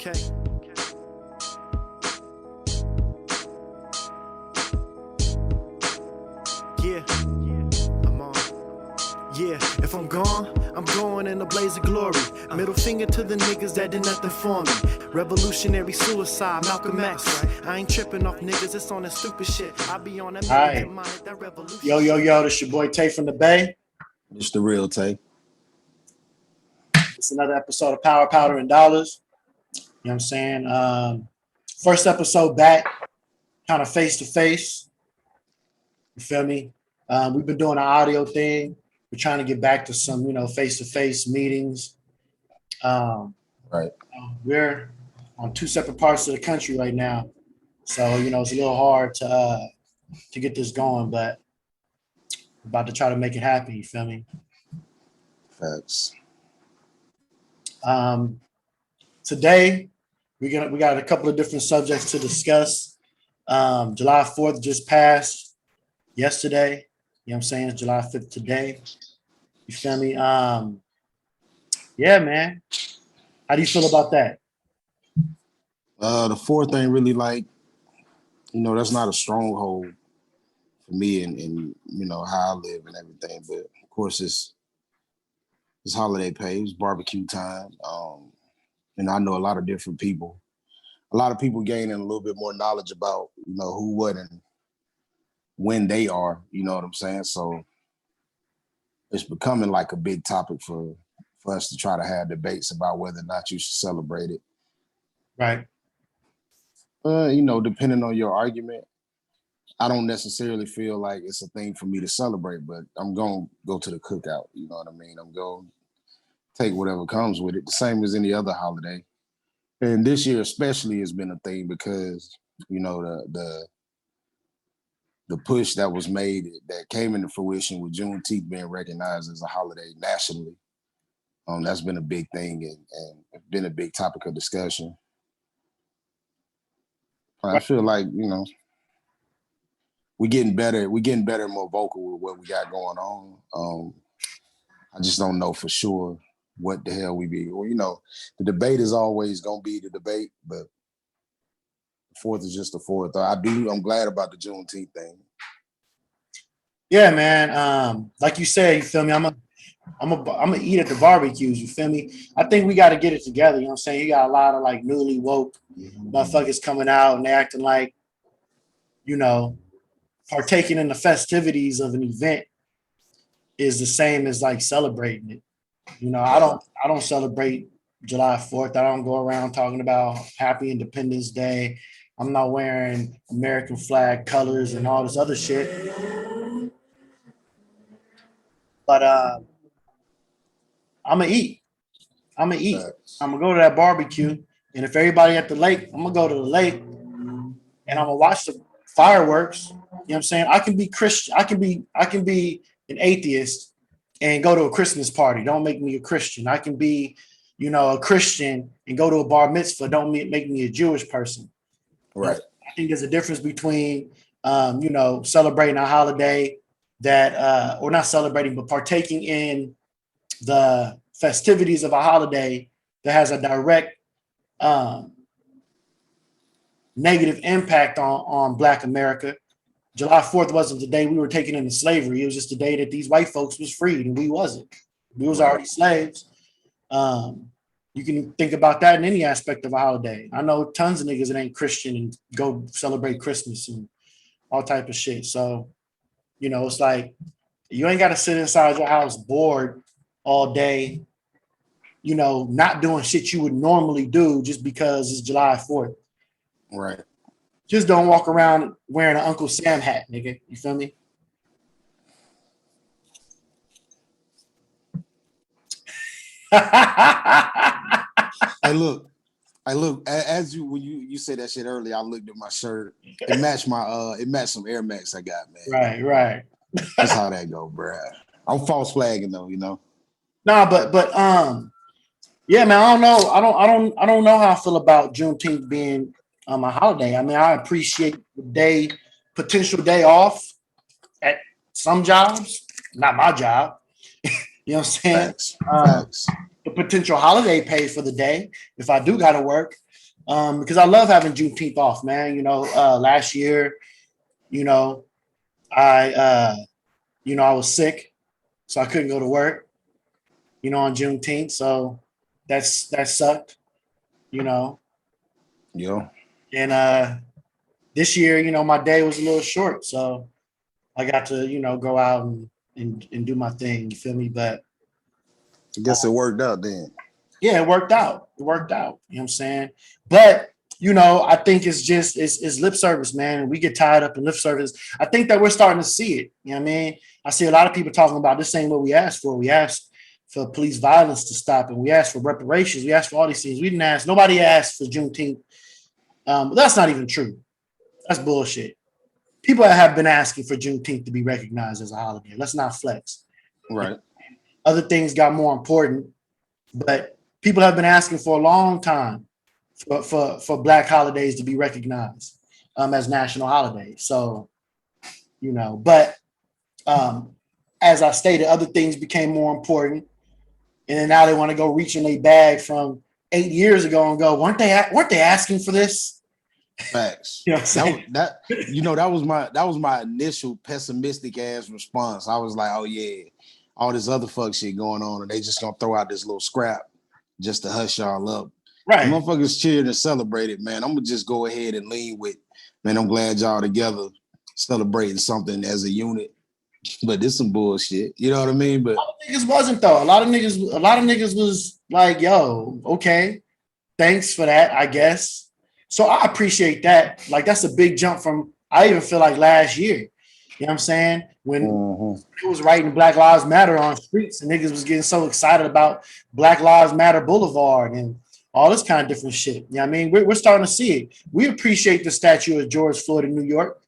Okay. Yeah, I'm on. Yeah, if I'm gone, I'm going in a blaze of glory. Middle finger to the niggas that did nothing for me. Revolutionary suicide, Malcolm X. I ain't tripping off niggas, it's on that stupid shit. I be on that American mind, that revolution. Yo, this your boy Tay from the Bay. It's the real Tay. It's another episode of Power, Powder, and Dollars. You know what I'm saying? First episode back, kind of face to face. You feel me? We've been doing an audio thing. We're trying to get back to some, face to face meetings. Right. We're on two separate parts of the country right now, so it's a little hard to get this going, but we're about to try to make it happen. You feel me? Facts. Today we got a couple of different subjects to discuss. July 4th just passed yesterday. You know what I'm saying? It's July 5th today. You feel me? Yeah, man. How do you feel about that? The fourth ain't really that's not a stronghold for me and how I live and everything. But of course it's holiday pay, it's barbecue time. And I know a lot of different people. A lot of people gaining a little bit more knowledge about, who, what, and when they are, you know what I'm saying? So it's becoming like a big topic for us to try to have debates about whether or not you should celebrate it. Right. Depending on your argument, I don't necessarily feel like it's a thing for me to celebrate, but I'm going to go to the cookout. You know what I mean? I'm going to take whatever comes with it, the same as any other holiday. And this year especially has been a thing because, the push that was made that came into fruition with Juneteenth being recognized as a holiday nationally. That's been a big thing and been a big topic of discussion. I feel like, we're getting better and more vocal with what we got going on. I just don't know for sure what the hell we be. Well, the debate is always gonna be the debate, but the fourth is just the fourth. I'm glad about the Juneteenth thing. Yeah, man. Like you said, you feel me? I'm gonna eat at the barbecues. You feel me? I think we got to get it together. You know what I'm saying? You got a lot of like newly woke motherfuckers coming out and they acting like, partaking in the festivities of an event is the same as like celebrating it. I don't celebrate July 4th. I don't go around talking about Happy Independence Day. I'm not wearing American flag colors and all this other shit. But I'm gonna eat. I'm gonna go to that barbecue, and if everybody at the lake, I'm gonna go to the lake, and I'm gonna watch the fireworks. You know what I'm saying? I can be Christian. I can be an atheist and go to a Christmas party. Don't make me a Christian. I can be, a Christian and go to a bar mitzvah. Don't make me a Jewish person. Right. I think there's a difference between, celebrating a holiday that, or not celebrating, but partaking in the festivities of a holiday that has a direct negative impact on Black America. July 4th wasn't the day we were taken into slavery. It was just the day that these white folks was freed and we wasn't. We was already slaves. You can think about that in any aspect of a holiday. I know tons of niggas that ain't Christian and go celebrate Christmas and all type of shit. So, it's like you ain't got to sit inside your house bored all day, not doing shit you would normally do just because it's July 4th. Right. Just don't walk around wearing an Uncle Sam hat, nigga. You feel me? Hey, look. As when you said that shit earlier, I looked at my shirt. It matched some Air Max I got, man. Right. That's how that go, bro. I'm false flagging though, Nah, but yeah, man. I don't know. I don't know how I feel about Juneteenth being a holiday. I mean, I appreciate the potential day off at some jobs, not my job. You know what I'm saying? Facts. The potential holiday pay for the day if I do got to work. because I love having Juneteenth off, man. Last year, you know, I was sick, so I couldn't go to work, on Juneteenth. So that sucked, you know. Yeah. And this year, my day was a little short, so I got to, go out and do my thing. You feel me? But I guess it worked out then. yeah, it worked out. It worked out. You know what I'm saying? But I think it's lip service, man. We get tied up in lip service. I think that we're starting to see it. You know what I mean? I see a lot of people talking about this ain't what we asked for. We asked for police violence to stop, and we asked for reparations. We asked for all these things. We didn't ask. Nobody asked for Juneteenth. But that's not even true. That's bullshit. People have been asking for Juneteenth to be recognized as a holiday. Let's not flex. Right. Other things got more important, but people have been asking for a long time for Black holidays to be recognized as national holidays. So, but as I stated, other things became more important, and then now they want to go reach in their bag from 8 years ago and go, weren't they asking for this? Facts. You know what I'm saying? That was my initial pessimistic ass response. I was like, oh yeah, all this other fuck shit going on, and they just gonna throw out this little scrap just to hush y'all up. Right. The motherfuckers cheered and celebrated, man. I'm gonna just go ahead and lean with, man, I'm glad y'all together celebrating something as a unit. But this some bullshit. You know what I mean? But a lot of niggas wasn't though. A lot of niggas was like, yo, okay, thanks for that, I guess. So I appreciate that. Like, that's a big jump from, I even feel like last year. You know what I'm saying? When it was writing Black Lives Matter on streets and niggas was getting so excited about Black Lives Matter Boulevard and all this kind of different shit. You know what I mean? We're starting to see it. We appreciate the statue of George Floyd in New York.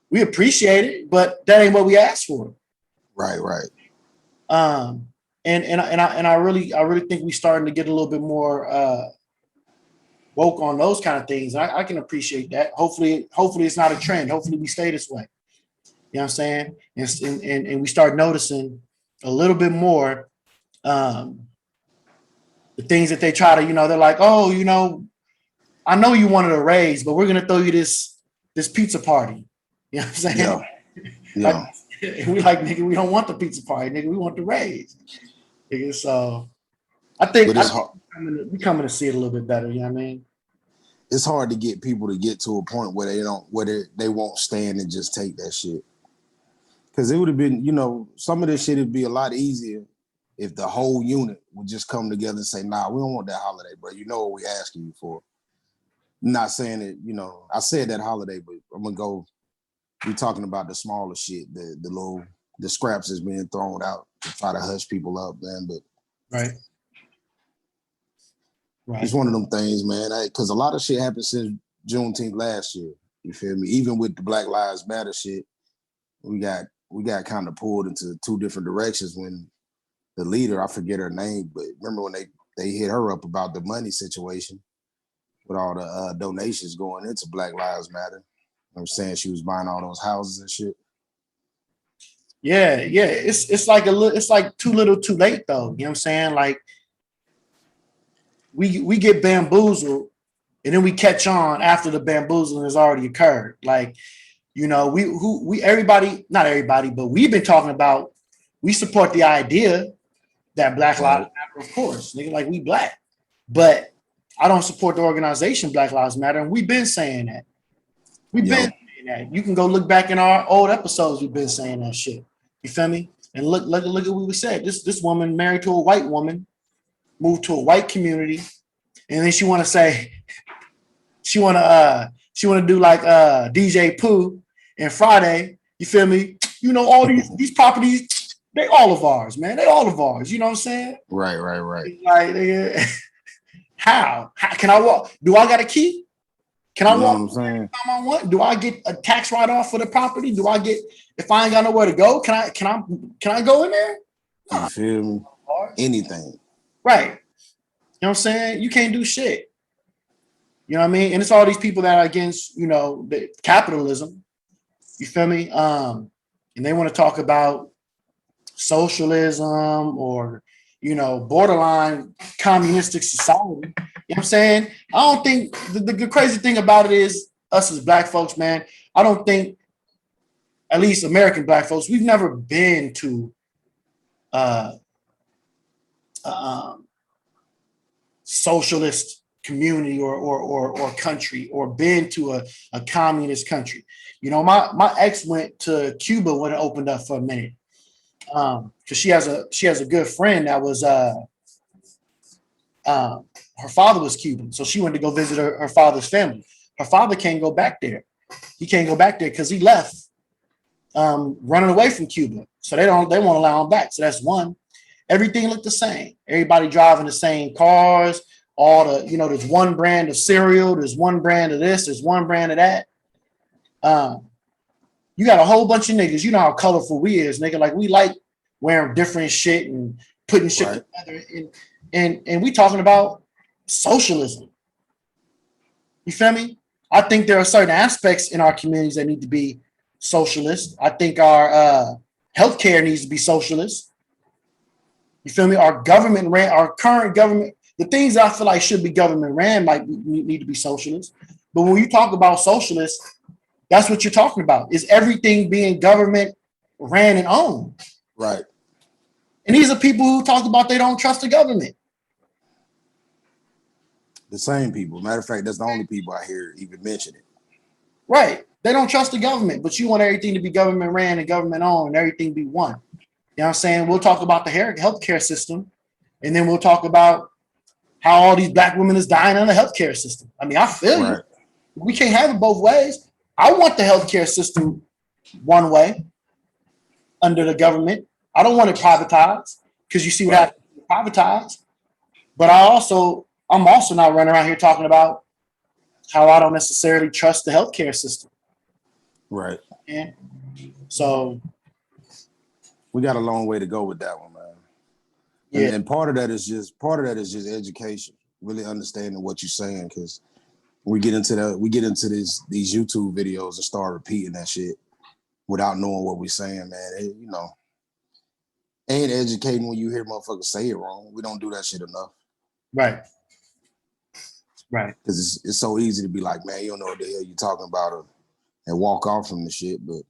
We appreciate it, but that ain't what we asked for. Right. And I really think we starting to get a little bit more woke on those kind of things. I can appreciate that. Hopefully it's not a trend. Hopefully we stay this way. You know what I'm saying? And we start noticing a little bit more the things that they try to, they're like, oh, I know you wanted a raise, but we're gonna throw you this pizza party. You know what I'm saying? Yeah. We like, nigga, we don't want the pizza party, nigga. We want the raise. Nigga, so I think we're coming to see it a little bit better. You know what I mean? It's hard to get people to get to a point where they won't stand and just take that shit. Because it would have been, some of this shit would be a lot easier if the whole unit would just come together and say, nah, we don't want that holiday, bro. You know what we asking you for. I'm not saying it, I said that holiday, but I'm gonna go. We're talking about the smaller shit, the scraps that's being thrown out to try to hush people up, man. But right. It's one of them things, man. Because a lot of shit happened since Juneteenth last year. You feel me? Even with the Black Lives Matter shit, we got kind of pulled into two different directions when the leader, I forget her name, but remember when they hit her up about the money situation with all the donations going into Black Lives Matter. I'm saying she was buying all those houses and shit. Yeah. It's like too little, too late though. You know what I'm saying? Like we get bamboozled, and then we catch on after the bamboozling has already occurred. Like, everybody, not everybody, but we've been talking about. We support the idea that Black Lives Matter, of course, nigga. Like, we Black, but I don't support the organization Black Lives Matter, and we've been saying that. We've been saying that. You can go look back in our old episodes. We've been saying that shit. You feel me? And look at what we said. This woman married to a white woman, moved to a white community, and then she want to say she want to do like DJ Pooh and Friday. You feel me? All these properties, they all of ours, man. They all of ours. You know what I'm saying? Right. Like, how can I walk? Do I got a key? Can I walk anytime I want? Do I get a tax write-off for the property? Do I get, if I ain't got nowhere to go, can I go in there? You feel me? Anything. Right. You know what I'm saying? You can't do shit. You know what I mean? And it's all these people that are against, the capitalism. You feel me? And they want to talk about socialism or, borderline communistic society. You know what I'm saying? I don't think the crazy thing about it is us as black folks, man. I don't think, at least American black folks, we've never been to socialist community or country, or been to a communist country. You know, my ex went to Cuba when it opened up for a minute, because she has a good friend that was her father was Cuban, so she went to go visit her father's family. Her father can't go back there. He can't go back there because he left, running away from Cuba. So they won't allow him back. So that's one. Everything looked the same. Everybody driving the same cars. All the, you know, there's one brand of cereal. There's one brand of this. There's one brand of that. You got a whole bunch of niggas. You know how colorful we is, nigga. Like, we like wearing different shit and putting shit together. And we talking about socialism. You feel me? I think there are certain aspects in our communities that need to be socialist. I think our healthcare needs to be socialist. You feel me? Our government ran, our current government, the things that I feel like should be government ran might need to be socialist. But when you talk about socialist, that's what you're talking about. Is everything being government ran and owned? Right. And these are people who talk about they don't trust the government. The same people. Matter of fact, that's the only people I hear even mention it. Right. They don't trust the government, but you want everything to be government ran and government owned and everything be one. You know what I'm saying? We'll talk about the healthcare system, and then we'll talk about how all these black women is dying in the healthcare system. I mean, I feel you. We can't have it both ways. I want the healthcare system one way under the government. I don't want it privatized, because you see what happens when it's privatized. But I'm also not running around here talking about how I don't necessarily trust the healthcare system. Right. Yeah. So we got a long way to go with that one, man. Yeah. And part of that is just education, really understanding what you're saying, because we get into these YouTube videos and start repeating that shit without knowing what we're saying, man. You know, ain't educating when you hear motherfuckers say it wrong. We don't do that shit enough. Right. Right. Because it's so easy to be like, man, you don't know what the hell you're talking about, and walk off from the shit. But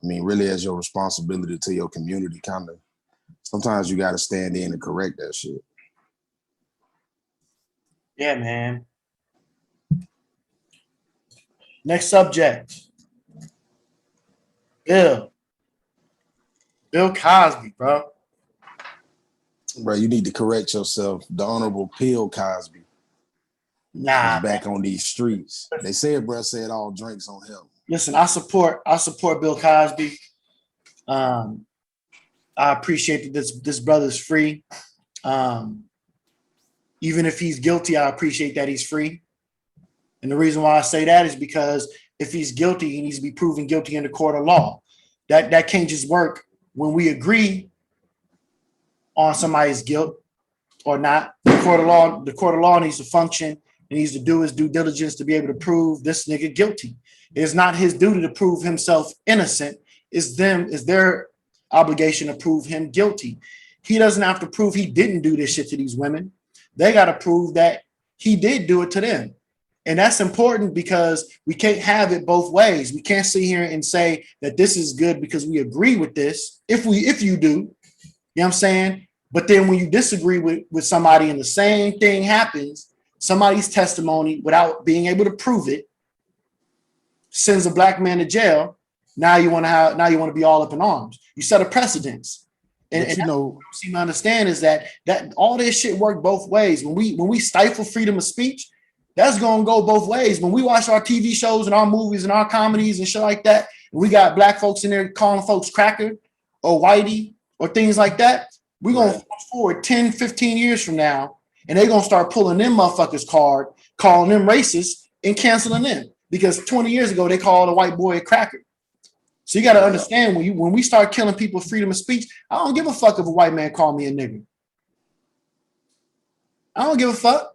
I mean, really, as your responsibility to your community, kind of, sometimes you got to stand in and correct that shit. Yeah, man. Next subject. Bill Cosby, bro. Bro, you need to correct yourself. The Honorable Bill Cosby. Nah, he's back on these streets. They said, bro, said all drinks on him. Listen, I support Bill Cosby. I appreciate that this brother's free. Even if he's guilty, I appreciate that he's free. And the reason why I say that is because if he's guilty, he needs to be proven guilty in the court of law. That can't just work when we agree on somebody's guilt or not. The court of law needs to function. He needs to do his due diligence to be able to prove this nigga guilty. It's not his duty to prove himself innocent. It's their obligation to prove him guilty. He doesn't have to prove he didn't do this shit to these women. They got to prove that he did do it to them. And that's important, because we can't have it both ways. We can't sit here and say that this is good because we agree with this. If you do, you know what I'm saying? But then when you disagree with somebody and the same thing happens, somebody's testimony, without being able to prove it, sends a black man to jail. Now you want to be all up in arms. You set a precedence. And you know, what you seem to understand is that all this shit worked both ways. When we stifle freedom of speech, that's gonna go both ways. When we watch our TV shows and our movies and our comedies and shit like that, and we got black folks in there calling folks cracker or whitey or things like that, we're gonna fast forward 10, 15 years from now, and they're gonna start pulling them motherfuckers card, calling them racist and canceling them. Because 20 years ago, they called a white boy a cracker. So you got to understand, when we start killing people's freedom of speech, I don't give a fuck if a white man call me a nigger. I don't give a fuck.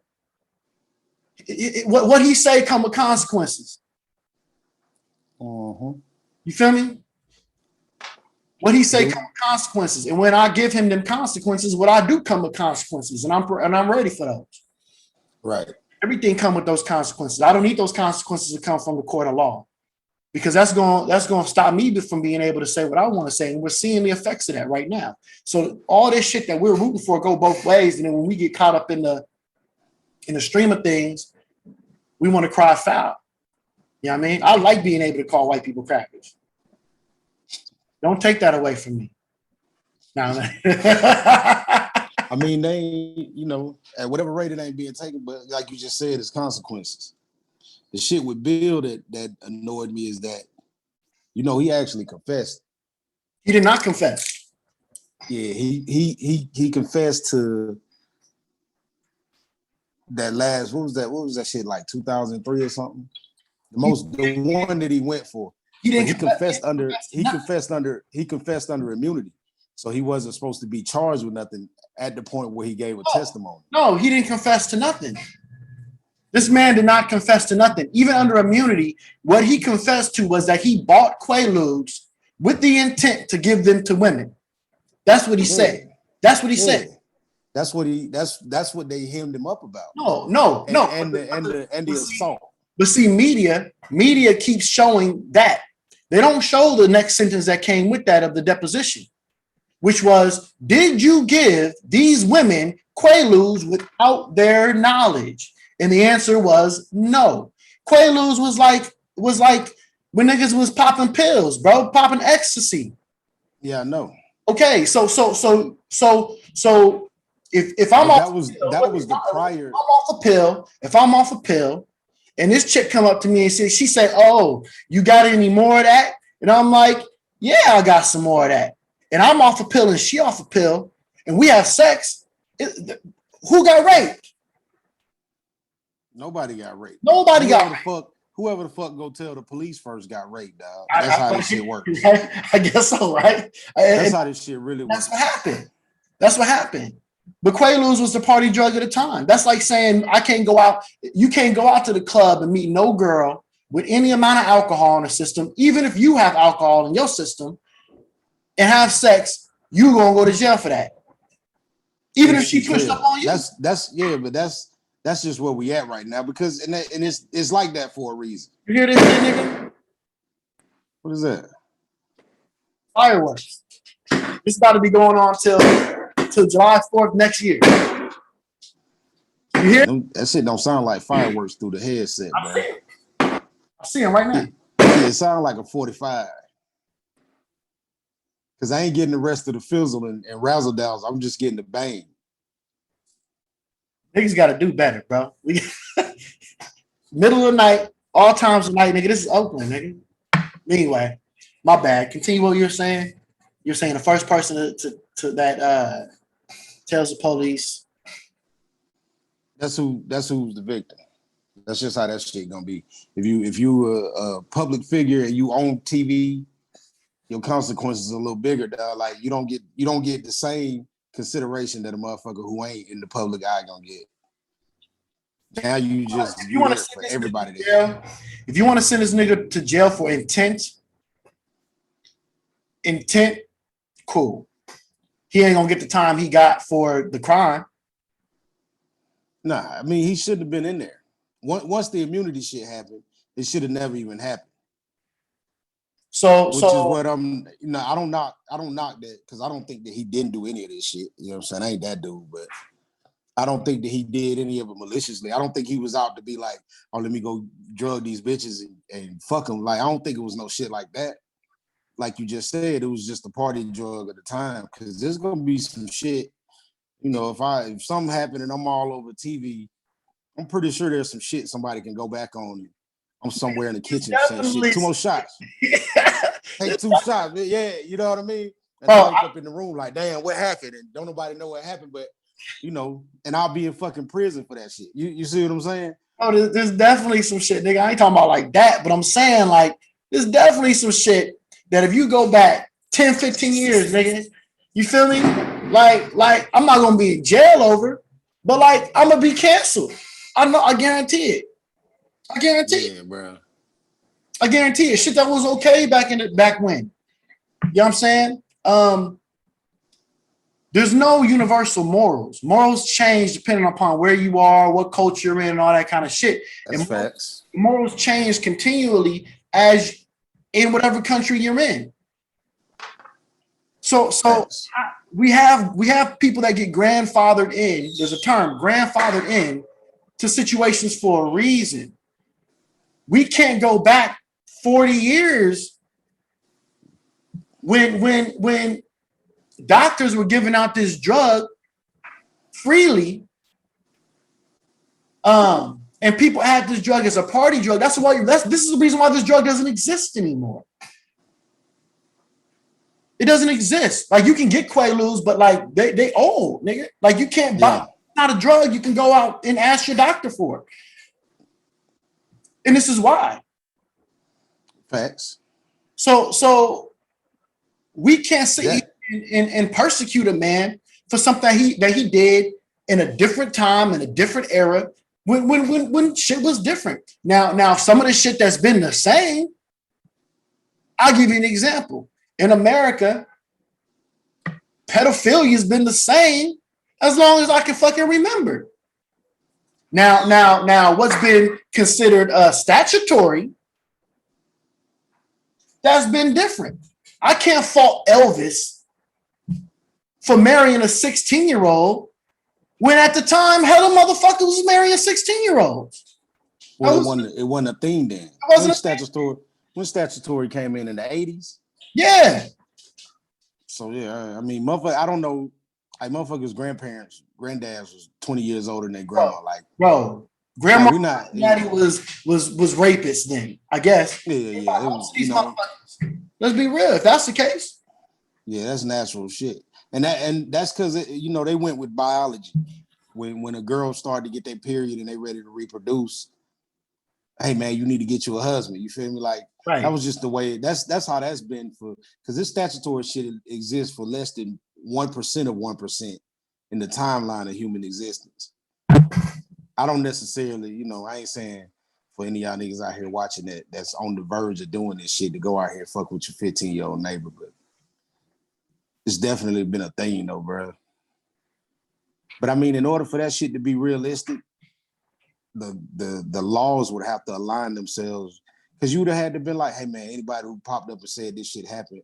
What he say come with consequences. Uh-huh. You feel me? What he say come with consequences. And when I give him them consequences, what I do come with consequences. And I'm ready for those. Right. Everything come with those consequences. I don't need those consequences to come from the court of law, because that's going to stop me from being able to say what I want to say. And we're seeing the effects of that right now. So all this shit that we're rooting for go both ways. And then when we get caught up in the stream of things, we want to cry foul. You know what I mean? I like being able to call white people crackers. Don't take that away from me. No. I mean, they, you know, at whatever rate it ain't being taken, but like you just said, it's consequences. The shit with Bill that annoyed me is that, you know, he actually confessed. He did not confess. Yeah, he confessed to that last, what was that shit, like 2003 or something? The one that he went for. He confessed under immunity. So he wasn't supposed to be charged with nothing at the point where he gave a testimony. No, he didn't confess to nothing. This man did not confess to nothing. Even under immunity, what he confessed to was that he bought Quaaludes with the intent to give them to women. That's what he said. That's what he said. That's what they hemmed him up about. No. And the assault. But see, media keeps showing that. They don't show the next sentence that came with that of the deposition, which was, did you give these women Quaaludes without their knowledge? And the answer was no. Quaaludes was like when niggas was popping pills, bro, popping ecstasy. Yeah, I know. Okay, so if I'm off a pill, if I'm off a pill, and this chick come up to me and she say, "Oh, you got any more of that?" And I'm like, "Yeah, I got some more of that." And I'm off a pill and she off a pill, and we have sex. Who got raped? Nobody got raped. Nobody got raped. Whoever the fuck go tell the police first got raped, dog. That's how this shit works. I guess so, right? That's how this shit really works. That's what happened. But Quaaludes was the party drug at the time. That's like saying you can't go out to the club and meet no girl with any amount of alcohol in the system, even if you have alcohol in your system, and have sex, you gonna go to jail for that. Even if she pushed up on you. That's just where we at right now, because and it's like that for a reason. You hear this shit, nigga? What is that? Fireworks. It's about to be going on till July 4th next year. You hear? That shit don't sound like fireworks through the headset, bro. I see him right now. It sounds like a 45. Because I ain't getting the rest of the fizzle and razzle dazzle. I'm just getting the bang. Niggas got to do better, bro. We middle of the night, all times of night, nigga. This is Oakland, nigga. Anyway, my bad. Continue what you're saying. You're saying the first person to that tells the police. That's who's the victim. That's just how that shit gonna be. If you a public figure and you own TV, your consequences are a little bigger, dog. Like you don't get the same consideration that a motherfucker who ain't in the public eye gonna get. Now you just if you want to for everybody to jail, if you want to send this nigga to jail for intent, cool. He ain't gonna get the time he got for the crime. Nah, I mean he shouldn't have been in there. Once the immunity shit happened, it should have never even happened. Which is what I don't knock that, because I don't think that he didn't do any of this shit. You know what I'm saying? I ain't that dude, but I don't think that he did any of it maliciously. I don't think he was out to be like, oh, let me go drug these bitches and fuck them. Like, I don't think it was no shit like that. Like you just said, it was just a party drug at the time, because there's gonna be some shit, you know, if something happened and I'm all over TV, I'm pretty sure there's some shit somebody can go back on. I'm somewhere in the kitchen saying shit. 2 more shots. Take 2 shots. Yeah, you know what I mean? And I wake up in the room like, damn, what happened? And don't nobody know what happened, but you know, and I'll be in fucking prison for that shit. You see what I'm saying? Oh, there's definitely some shit, nigga. I ain't talking about like that, but I'm saying like there's definitely some shit that if you go back 10, 15 years, nigga, you feel me? Like I'm not gonna be in jail over, but like I'm gonna be canceled. I guarantee it. I guarantee it, bro. I guarantee it. Shit that was okay back when. You know what I'm saying? There's no universal morals. Morals change depending upon where you are, what culture you're in, and all that kind of shit. That's And facts. morals change continually as in whatever country you're in. So Facts. we have people that get grandfathered in. There's a term, grandfathered in to situations for a reason. We can't go back 40 years when doctors were giving out this drug freely, and people had this drug as a party drug. This is the reason why this drug doesn't exist anymore. It doesn't exist. Like, you can get Quaaludes, but like they old, nigga. Like, you can't buy. It's not a drug you can go out and ask your doctor for. And this is why. Facts. So we can't sit and persecute a man for something that he did in a different time, in a different era, when shit was different. Now some of the shit that's been the same, I'll give you an example. In America, pedophilia has been the same as long as I can fucking remember. Now, what's been considered statutory, that's been different. I can't fault Elvis for marrying a 16-year-old when at the time, hell, the motherfucker was marrying 16-year-olds. Well, it wasn't a thing then. When statutory came in the 80s. Yeah. So yeah, I mean, motherfucker, I don't know. Like, motherfuckers' granddads was 20 years older than their grandma. Grandma like, daddy was rapists then, I guess. Yeah. It was, let's be real. If that's the case. Yeah, that's natural shit. And that's because they went with biology. When a girl started to get their period and they ready to reproduce, hey man, you need to get you a husband. You feel me? Like, right. That was just the way. That's how that's been because this statutory shit exists for less than 1% of 1% in the timeline of human existence. I don't necessarily, I ain't saying for any of y'all niggas out here watching that's on the verge of doing this shit to go out here and fuck with your 15-year-old neighbor, but it's definitely been a thing though, bro. But I mean, in order for that shit to be realistic, the laws would have to align themselves, because you would have had to be like, hey man, anybody who popped up and said this shit happened,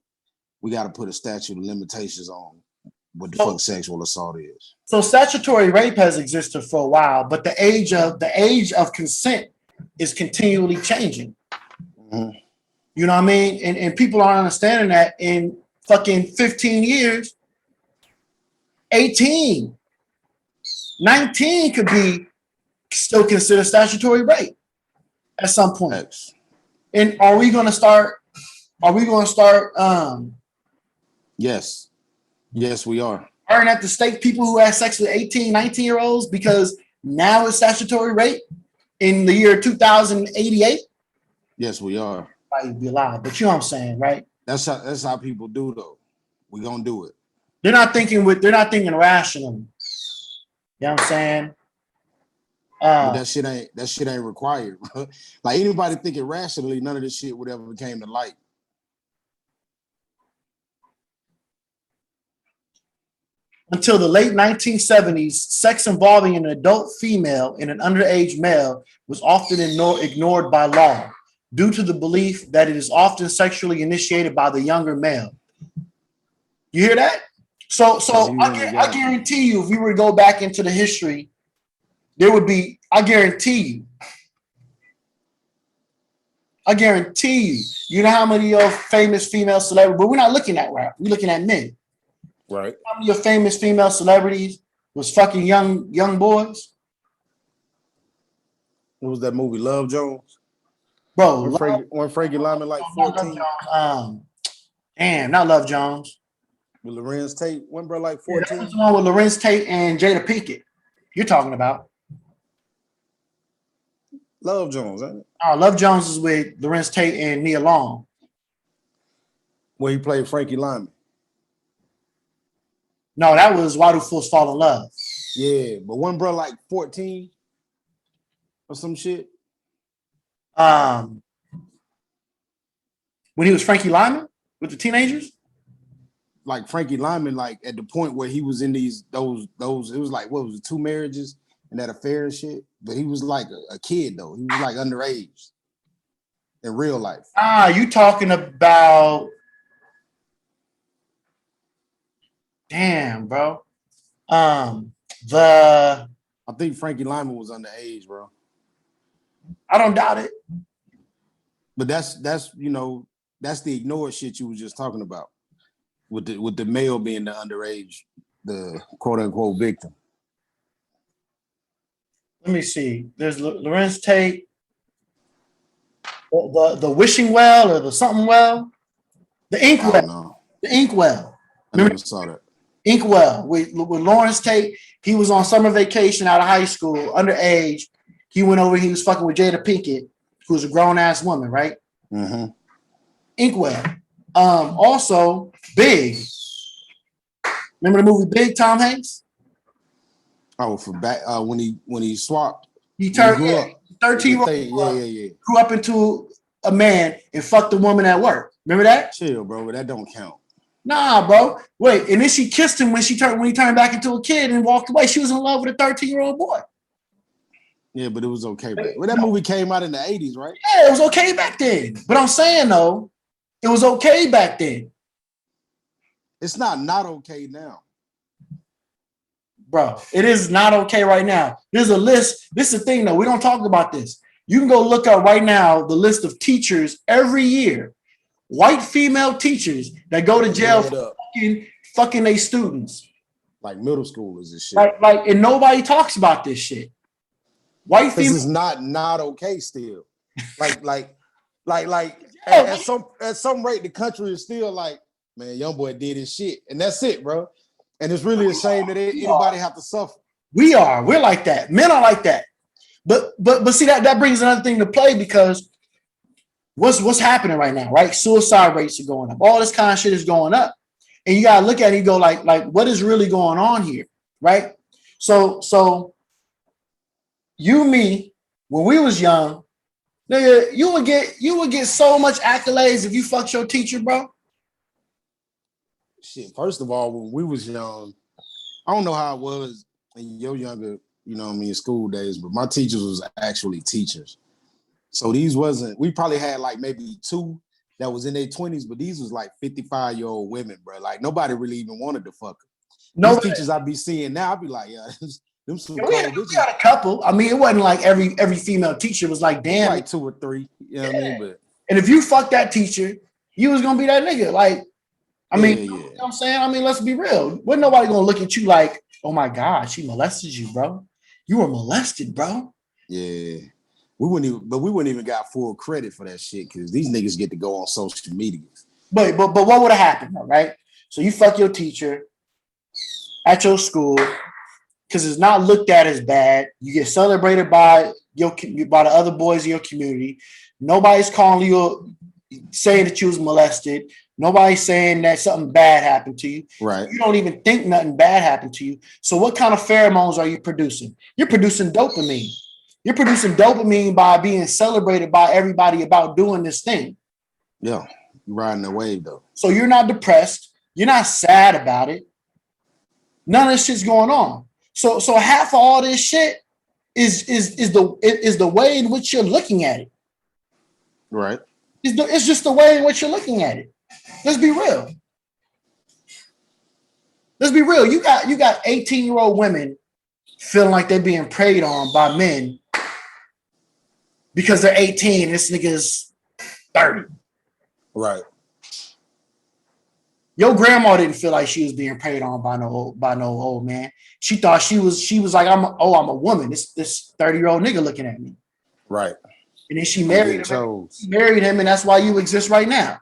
we got to put a statute of limitations on what the fuck sexual assault is. So statutory rape has existed for a while, but the age of consent is continually changing. Mm-hmm. You know what I mean? And people aren't understanding that in fucking 15 years, 18, 19 could be still considered statutory rape at some point. X. And are we going to start? Yes, we are. Firing at the stake people who have sex with 18, 19-year-olds because now it's statutory rape in the year 2088? Yes, we are. Might be allowed, but you know what I'm saying, right? That's how people do though. We gonna do it. They're not thinking rationally. You know what I'm saying? But that shit ain't required. Like, anybody thinking rationally, none of this shit would ever came to light. Until the late 1970s, sex involving an adult female and an underage male was often ignored by law due to the belief that it is often sexually initiated by the younger male. You hear that? So I guarantee you, if we were to go back into the history, there would be, I guarantee you, you know how many of famous female celebrities, but we're not looking at rap, we're looking at men. Right. How many of famous female celebrities was fucking young boys? What was that movie, Love Jones? Bro, when Frankie Lyman like 14? Not Love Jones. With Lorenz Tate, when bro like 14? Yeah, that was the one with Lorenz Tate and Jada Pinkett. You're talking about Love Jones, ain't it? Oh, Love Jones is with Lorenz Tate and Nia Long. Where he played Frankie Lyman. No, that was Why Do Fools Fall in Love. Yeah, but one bro like 14 or some shit. When he was Frankie Lyman with the teenagers? like Frankie Lyman, like at the point where he was in those it was like what was it, 2 marriages and that affair and shit. But he was like a kid though. He was like underage in real life. You talking about? Damn, bro. The I think Frankie Lyman was underage, bro. I don't doubt it. But that's that's the ignored shit you was just talking about with the male being the underage, the quote unquote victim. Let me see. There's Lorenz Tate, the wishing well or the something well, the ink I don't well, know. the ink well. I never saw that. Inkwell with Lawrence Tate. He was on summer vacation out of high school, underage. He went over. He was fucking with Jada Pinkett, who's a grown ass woman, right? Mm-hmm. Inkwell. Also, Big. Remember the movie Big? Tom Hanks. Oh, for back when he swapped. He turned 13-year-old. Yeah. Grew up into a man and fucked a woman at work. Remember that? Chill, bro. But that don't count. Nah, bro. Wait, and then she kissed him when he turned back into a kid and walked away. She was in love with a 13-year-old boy. Yeah, but it was okay. Well, that movie came out in the 80s, right? Yeah, it was okay back then. But I'm saying though, it was okay back then. It's not okay now. Bro, it is not okay right now. There's a list. This is the thing though. We don't talk about this. You can go look up right now the list of teachers every year. White female teachers that go to jail for fucking their students. Like middle schoolers and shit. Like, and nobody talks about this shit. White female. This is not okay still. Like at some rate, the country is still like, man, young boy did his shit. And that's it, bro. And it's really a shame that anybody have to suffer. We're like that. Men are like that. But see that brings another thing to play because what's happening right now, right? Suicide rates are going up. All this kind of shit is going up. And you gotta look at it and go like what is really going on here, right? So you, me, when we was young, nigga, you would get so much accolades if you fucked your teacher, bro. Shit, first of all, when we was young, I don't know how it was in your younger, school days, but my teachers was actually teachers. So we probably had like maybe 2 that was in their 20s, but these was like 55-year-old women, bro. Like nobody really even wanted to fuck them. These teachers I be seeing now, I be like, yeah, them some cold bitches. We got a couple. I mean, it wasn't like every female teacher was like, damn. Like 2 or 3, you know what I mean? But and if you fuck that teacher, you was gonna be that nigga. Like, I mean, yeah. You know what I'm saying? I mean, let's be real. Wasn't nobody gonna look at you like, oh my God, she molested you, bro. You were molested, bro. Yeah. We wouldn't even got full credit for that shit because these niggas get to go on social media. But what would have happened, though, right? So you fuck your teacher at your school because it's not looked at as bad. You get celebrated by the other boys in your community. Nobody's calling you saying that you was molested. Nobody's saying that something bad happened to you. Right. You don't even think nothing bad happened to you. So what kind of pheromones are you producing? You're producing dopamine. You're producing dopamine by being celebrated by everybody about doing this thing. Yeah, you're riding the wave though. So you're not depressed. You're not sad about it. None of this shit's going on. So half of all this shit is the way in which you're looking at it. Right. It's just the way in which you're looking at it. Let's be real. You got 18-year-old women feeling like they're being preyed on by men because they're 18. This nigga's 30. Right. Your grandma didn't feel like she was being preyed on by no old man. She thought she was like, I'm a woman. This 30-year-old nigga looking at me. Right. And then she married him. She married him, and that's why you exist right now.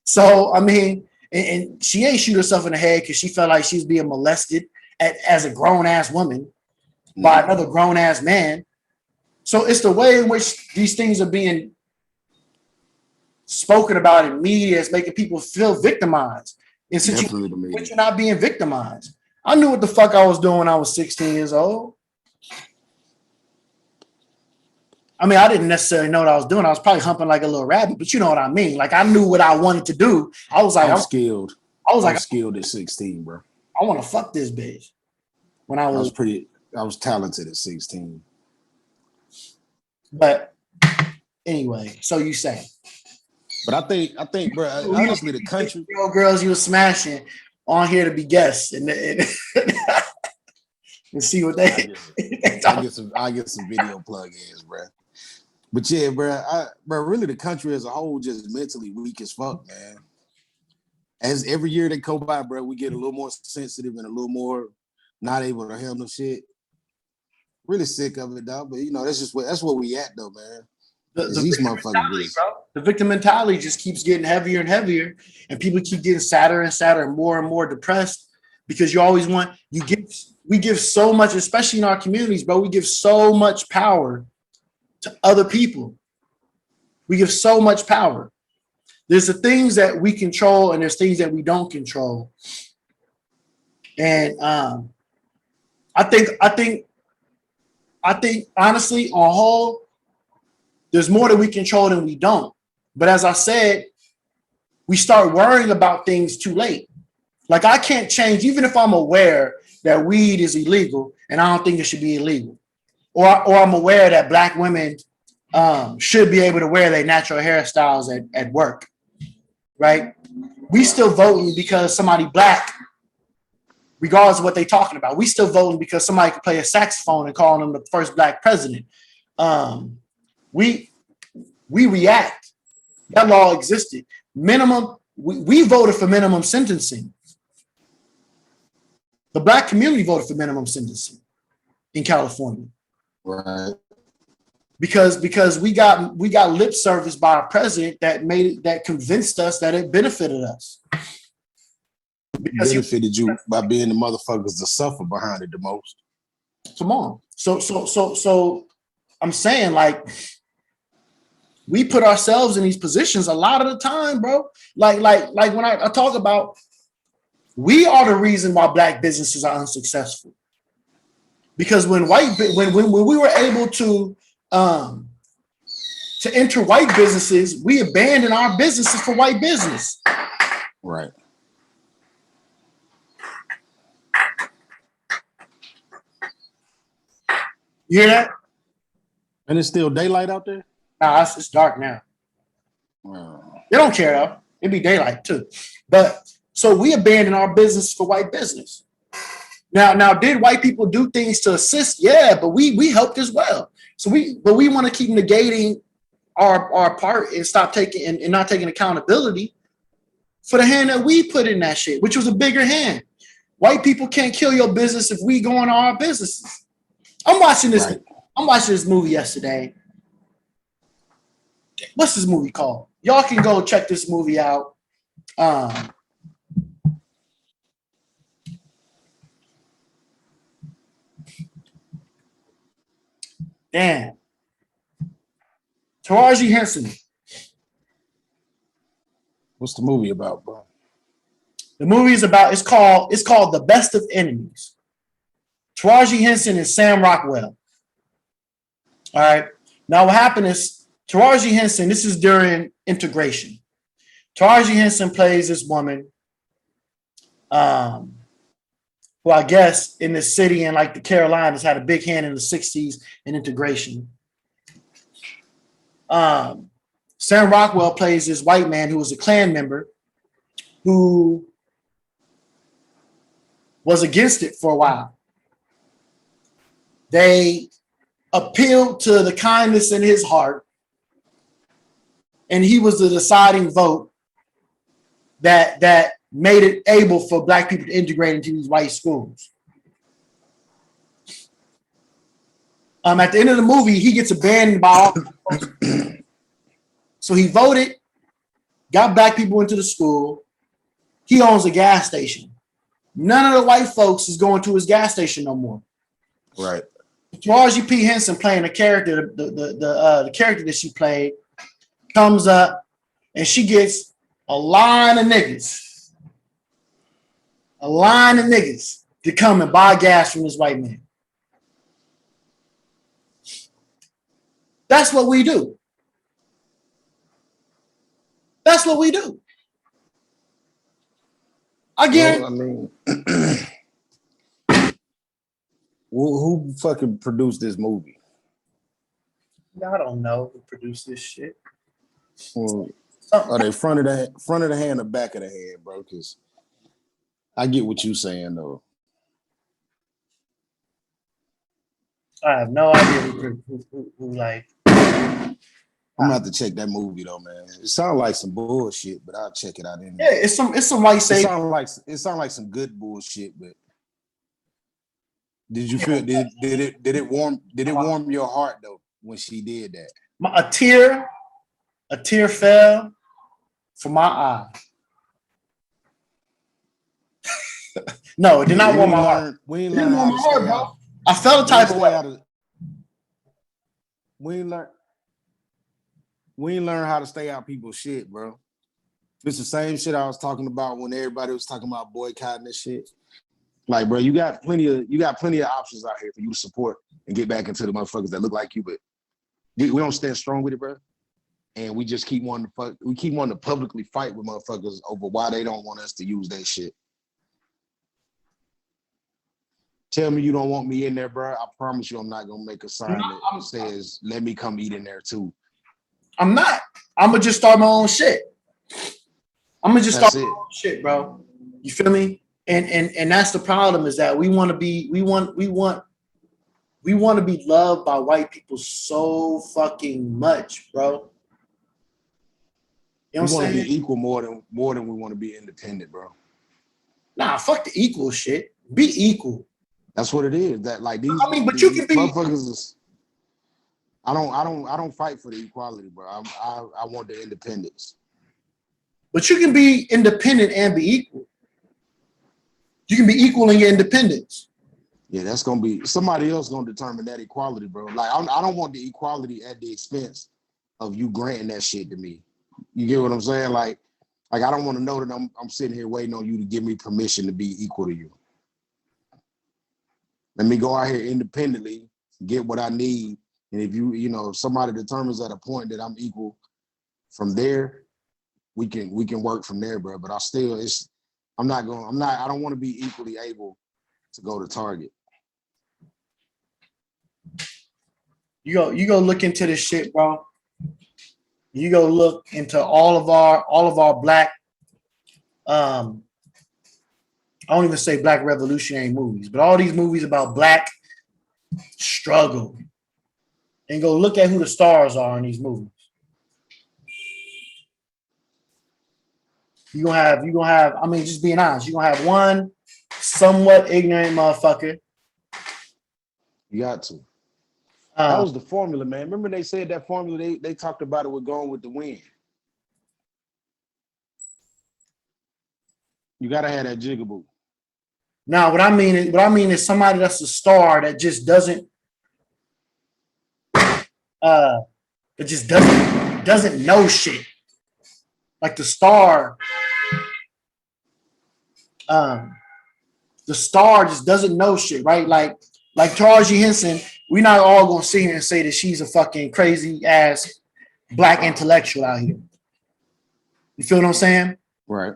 So I mean, and she ain't shoot herself in the head because she felt like she was being molested as a grown ass woman by another grown ass man. So it's the way in which these things are being spoken about in media. It's making people feel victimized. And since you're not being victimized, I knew what the fuck I was doing when I was 16 years old. I mean, I didn't necessarily know what I was doing. I was probably humping like a little rabbit, but you know what I mean. Like I knew what I wanted to do. I was like, I'm skilled. I was I like, was skilled at 16, bro. I want to fuck this bitch when I was, I was talented at 16. but anyway, so you say. But I think, bro, honestly, the country. Girls you were smashing on here to be guests and see what they. I get some video plug-ins, bro. But yeah, bro, really the country as a whole just mentally weak as fuck, man. As every year that go by, bro, we get a little more sensitive and a little more not able to handle shit. Really sick of it, dog. But you know, that's what we at though, man. These motherfuckers, bro. The victim mentality just keeps getting heavier and heavier, and people keep getting sadder and sadder and more depressed because you always want we give so much, especially in our communities, bro. We give so much power to other people. We give so much power. There's the things that we control and there's things that we don't control. And I think honestly, on whole, there's more that we control than we don't. But as I said, we start worrying about things too late. Like I can't change, even if I'm aware that weed is illegal and I don't think it should be illegal. Or I'm aware that Black women should be able to wear their natural hairstyles at work, right? We still voting because somebody Black, regardless of what they're talking about. We still voting because somebody could play a saxophone and calling them the first Black president. We react. That law existed. Minimum, we voted for minimum sentencing. The Black community voted for minimum sentencing in California. right? Because we got lip service by a president that convinced us that it benefited us. Because Benefited you by being the motherfuckers that suffer behind it the most. Come on. So I'm saying, like, we put ourselves in these positions a lot of the time, bro. Like when I talk about, we are the reason why Black businesses are unsuccessful. Because when we were able to enter white businesses, we abandoned our businesses for white business. Right. You hear that? And it's still daylight out there? Nah, it's dark now. Wow. They don't care though. It'd be daylight too. But so we abandoned our business for white business. Now, did white people do things to assist? Yeah, but we helped as well. So we want to keep negating our part and stop taking and not taking accountability for the hand that we put in that shit, which was a bigger hand. White people can't kill your business if we go on our businesses. I'm watching this. Right. I'm watching this movie yesterday. What's this movie called? Y'all can go check this movie out. Damn. Taraji Henson. What's the movie about, bro? The movie is about, it's called The Best of Enemies. Taraji Henson and Sam Rockwell. All right. Now what happened is Taraji Henson, this is during integration. Taraji Henson plays this woman who I guess in the city and like the Carolinas had a big hand in the 60s in integration. Sam Rockwell plays this white man who was a Klan member who was against it for a while. They appealed to the kindness in his heart, and he was the deciding vote that made it able for Black people to integrate into these white schools. At the end of the movie, he gets abandoned by all. So he voted, got Black people into the school. He owns a gas station. None of the white folks is going to his gas station no more. Right. Taraji P. Henson playing the character, the character that she played, comes up and she gets a line of niggas to come and buy gas from this white man. That's what we do. That's what we do. I guarantee. Well, I mean, who fucking produced this movie? I don't know who produced this shit. Well, Something. are they front of the hand or back of the hand, bro? Because I get what you saying though. I have no idea who like. I'm gonna have to check that movie though, man. It sounds like some bullshit, but I'll check it out anyway. Yeah, it's some white It savior. sound like some good bullshit, but did you feel did it warm your heart though when she did that? A tear fell from my eye. No, it did not warm my heart. We ain't It didn't learn warm how my to heart, stay bro. out. I felt a type of way. We ain't learn how to stay out people's shit, bro. It's the same shit I was talking about when everybody was talking about boycotting this shit. Like, bro, you got plenty of options out here for you to support and get back into the motherfuckers that look like you, but we don't stand strong with it, bro. And we just keep wanting to publicly fight with motherfuckers over why they don't want us to use that shit. Tell me you don't want me in there, bro. I promise you I'm not gonna make a sign that says let me come eat in there too. I'm not. I'm gonna just start my own shit. I'm gonna just start my own shit, bro. You feel me? And that's the problem is that we want to be loved by white people so fucking much, bro. You know we what I'm want saying? to be equal more than we want to be independent, bro. Nah, fuck the equal shit. Be equal. That's what it is. That like these. I mean, but you can be. Motherfuckers is, I don't fight for the equality, bro. I want the independence. But you can be independent and be equal. You can be equal in your independence. Yeah, that's gonna be somebody else gonna determine that equality, bro. Like I don't want the equality at the expense of you granting that shit to me. You get what I'm saying? Like I don't want to know that I'm sitting here waiting on you to give me permission to be equal to you. Let me go out here independently, get what I need, and if if somebody determines at a point that I'm equal, from there, we can work from there, bro. But I don't want to be equally able to go to Target. You go look into this shit, bro. You go look into all of our black I don't even say black revolutionary movies, but all these movies about black struggle. And go look at who the stars are in these movies. You're gonna have, I mean, just being honest, you're gonna have one somewhat ignorant motherfucker. You got to. That was the formula, man. Remember they said that formula, they talked about it with Going with the Wind. You gotta have that jigaboo. Now, what I mean is somebody that's a star that just doesn't doesn't know shit. Like the star just doesn't know shit, right? Like Taraji Henson, we're not all gonna sit here and say that she's a fucking crazy ass black intellectual out here. You feel what I'm saying? Right.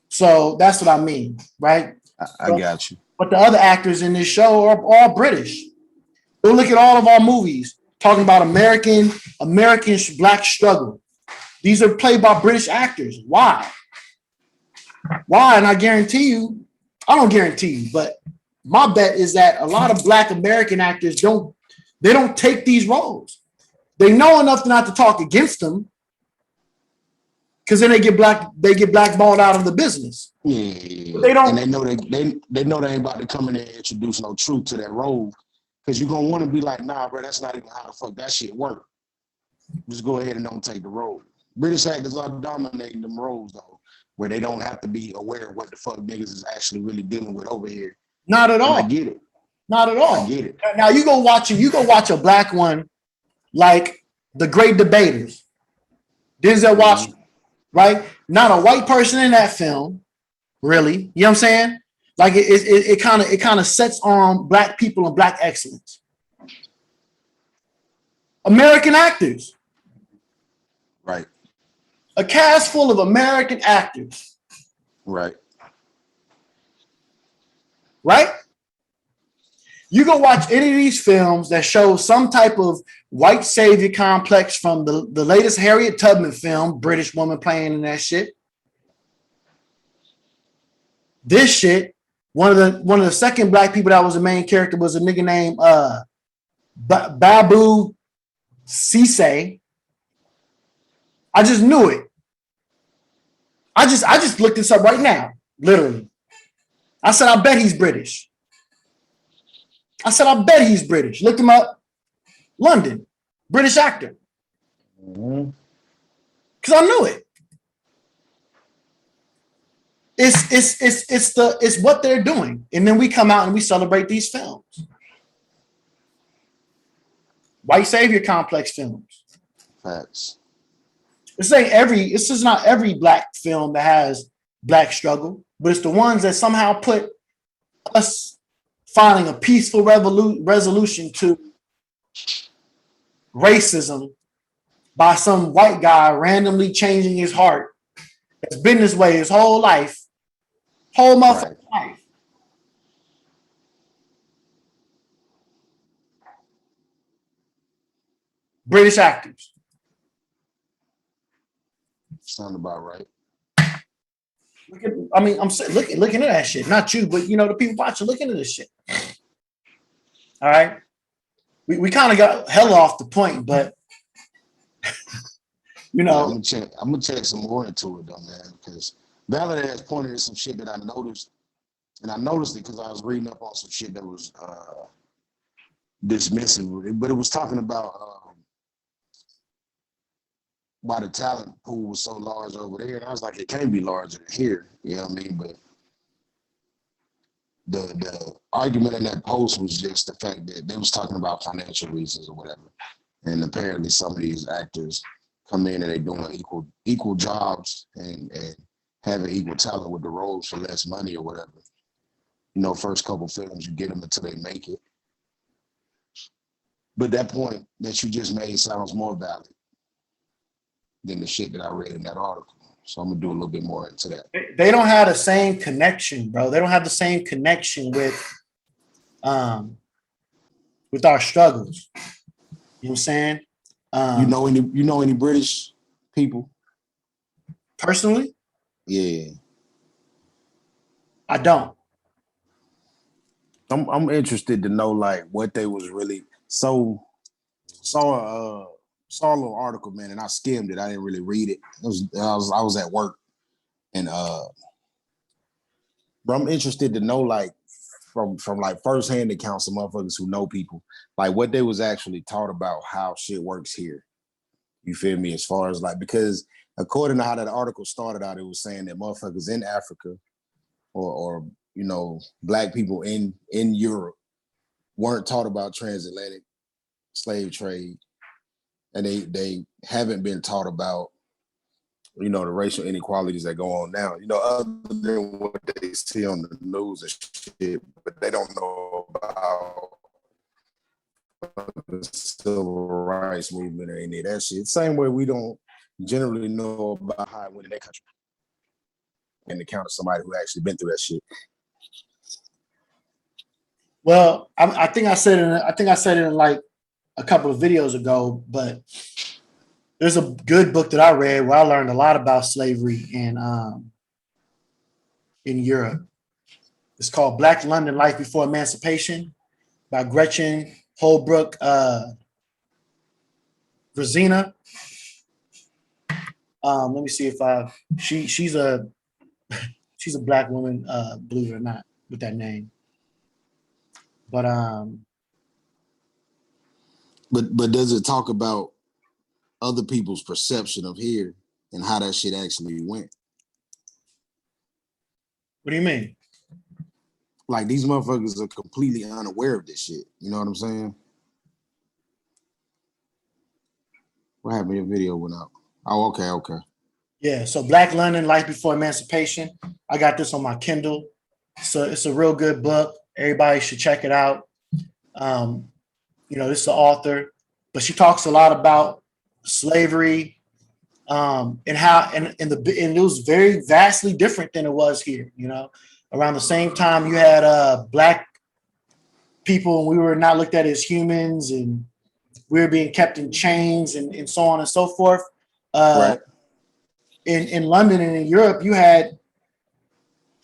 So that's what I mean, right? I got you. But the other actors in this show are all British. Go look at all of our movies talking about American black struggle. These are played by British actors. Why? And I don't guarantee you, but my bet is that a lot of black American actors don't take these roles. They know enough not to talk against them, because then they get blackballed out of the business. Yeah, they don't. And they know they ain't about to come in there and introduce no truth to that role, because you're gonna want to be like, nah, bro, that's not even how the fuck that shit work. Just go ahead and don't take the role. British actors are dominating them roles though, where they don't have to be aware of what the fuck niggas is actually really dealing with over here. Not at all. And I get it. Not at all. I get it. Now you go watch a black one like The Great Debaters. Denzel Washington, right? Not a white person in that film, really. You know what I'm saying? Like it kind of sets on black people and black excellence. American actors. Right. A cast full of American actors. Right. right? You go watch any of these films that show some type of white savior complex, from the latest Harriet Tubman film, British woman playing in that shit. This shit, one of the second black people that was the main character was a nigga named Babu Cisse. I just knew it. I just looked this up right now, literally. I said, I bet he's British. I said, I bet he's British. Looked him up. London, British actor. Because I knew it. It's what they're doing, and then we come out and we celebrate these films. White savior complex films. Facts. This is not every black film that has black struggle, but it's the ones that somehow put us finding a peaceful resolution to racism by some white guy randomly changing his heart. That's been this way his whole life, whole motherfucking life. British actors. Sound about right. I'm saying, looking at that shit. Not you, but the people watching, looking at this shit. All right. We kind of got hella off the point, but I'm gonna check some more into it though, man, because Ballard has pointed at some shit that I noticed, and I noticed it because I was reading up on some shit that was dismissive, but it was talking about why the talent pool was so large over there, and I was like, it can't be larger than here, you know what I mean? But the argument in that post was just the fact that they was talking about financial reasons or whatever, and apparently some of these actors come in and they doing equal jobs and having equal talent with the roles for less money or whatever. First couple films you get them until they make it. But that point that you just made sounds more valid than the shit that I read in that article. So I'm gonna do a little bit more into that. They don't have the same connection, bro. They don't have the same connection with our struggles. You know what I'm saying? You know any British people? Personally? Yeah. I don't. I'm interested to know like what they was really saw a little article, man, and I skimmed it. I didn't really read it. I was at work, and but I'm interested to know like from like firsthand accounts of motherfuckers who know people, like what they was actually taught about how shit works here. You feel me? As far as like, because according to how that article started out, it was saying that motherfuckers in Africa or black people in Europe weren't taught about transatlantic slave trade. And they haven't been taught about, the racial inequalities that go on now, other than what they see on the news and shit, but they don't know about the civil rights movement or any of that shit. Same way we don't generally know about how it went in their country and account of somebody who actually been through that shit. Well, I think I said it in like a couple of videos ago, but there's a good book that I read where I learned a lot about slavery in Europe. It's called Black London Life Before Emancipation by Gretchen Holbrook Grazina. Let me see if she's a black woman, believe it or not, with that name. But does it talk about other people's perception of here and how that shit actually went? What do you mean? Like these motherfuckers are completely unaware of this shit. You know what I'm saying? What happened? Your video went out. Oh, okay. Yeah, so Black London, Life Before Emancipation. I got this on my Kindle. So it's a real good book. Everybody should check it out. This is the author, but she talks a lot about slavery and how and it was very vastly different than it was here. Around the same time, you had black people, and we were not looked at as humans, and we were being kept in chains, and so on and so forth. Right. In London and in Europe, you had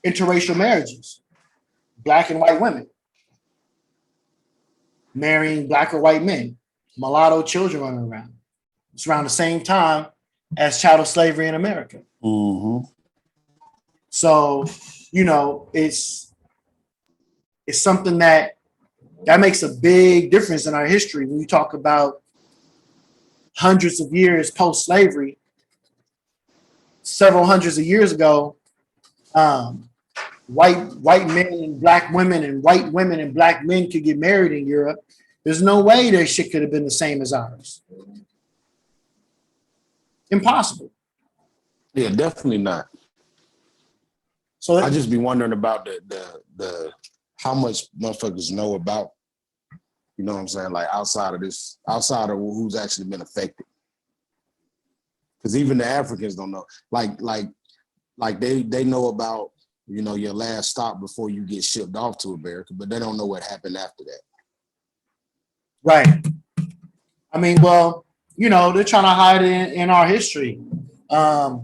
interracial marriages, black and white women marrying black or white men, mulatto children running around. It's around the same time as chattel slavery in America. Mm-hmm. So, it's something that makes a big difference in our history when you talk about hundreds of years post-slavery. Several hundreds of years ago, white men and black women and white women and black men could get married in Europe. There's no way their shit could have been the same as ours. Impossible. Yeah, definitely not. So I just be wondering about the how much motherfuckers know about, you know what I'm saying, like outside of who's actually been affected. Because even the Africans don't know. Like they know about, your last stop before you get shipped off to America, but they don't know what happened after that. Right. I mean, well, they're trying to hide it in our history. A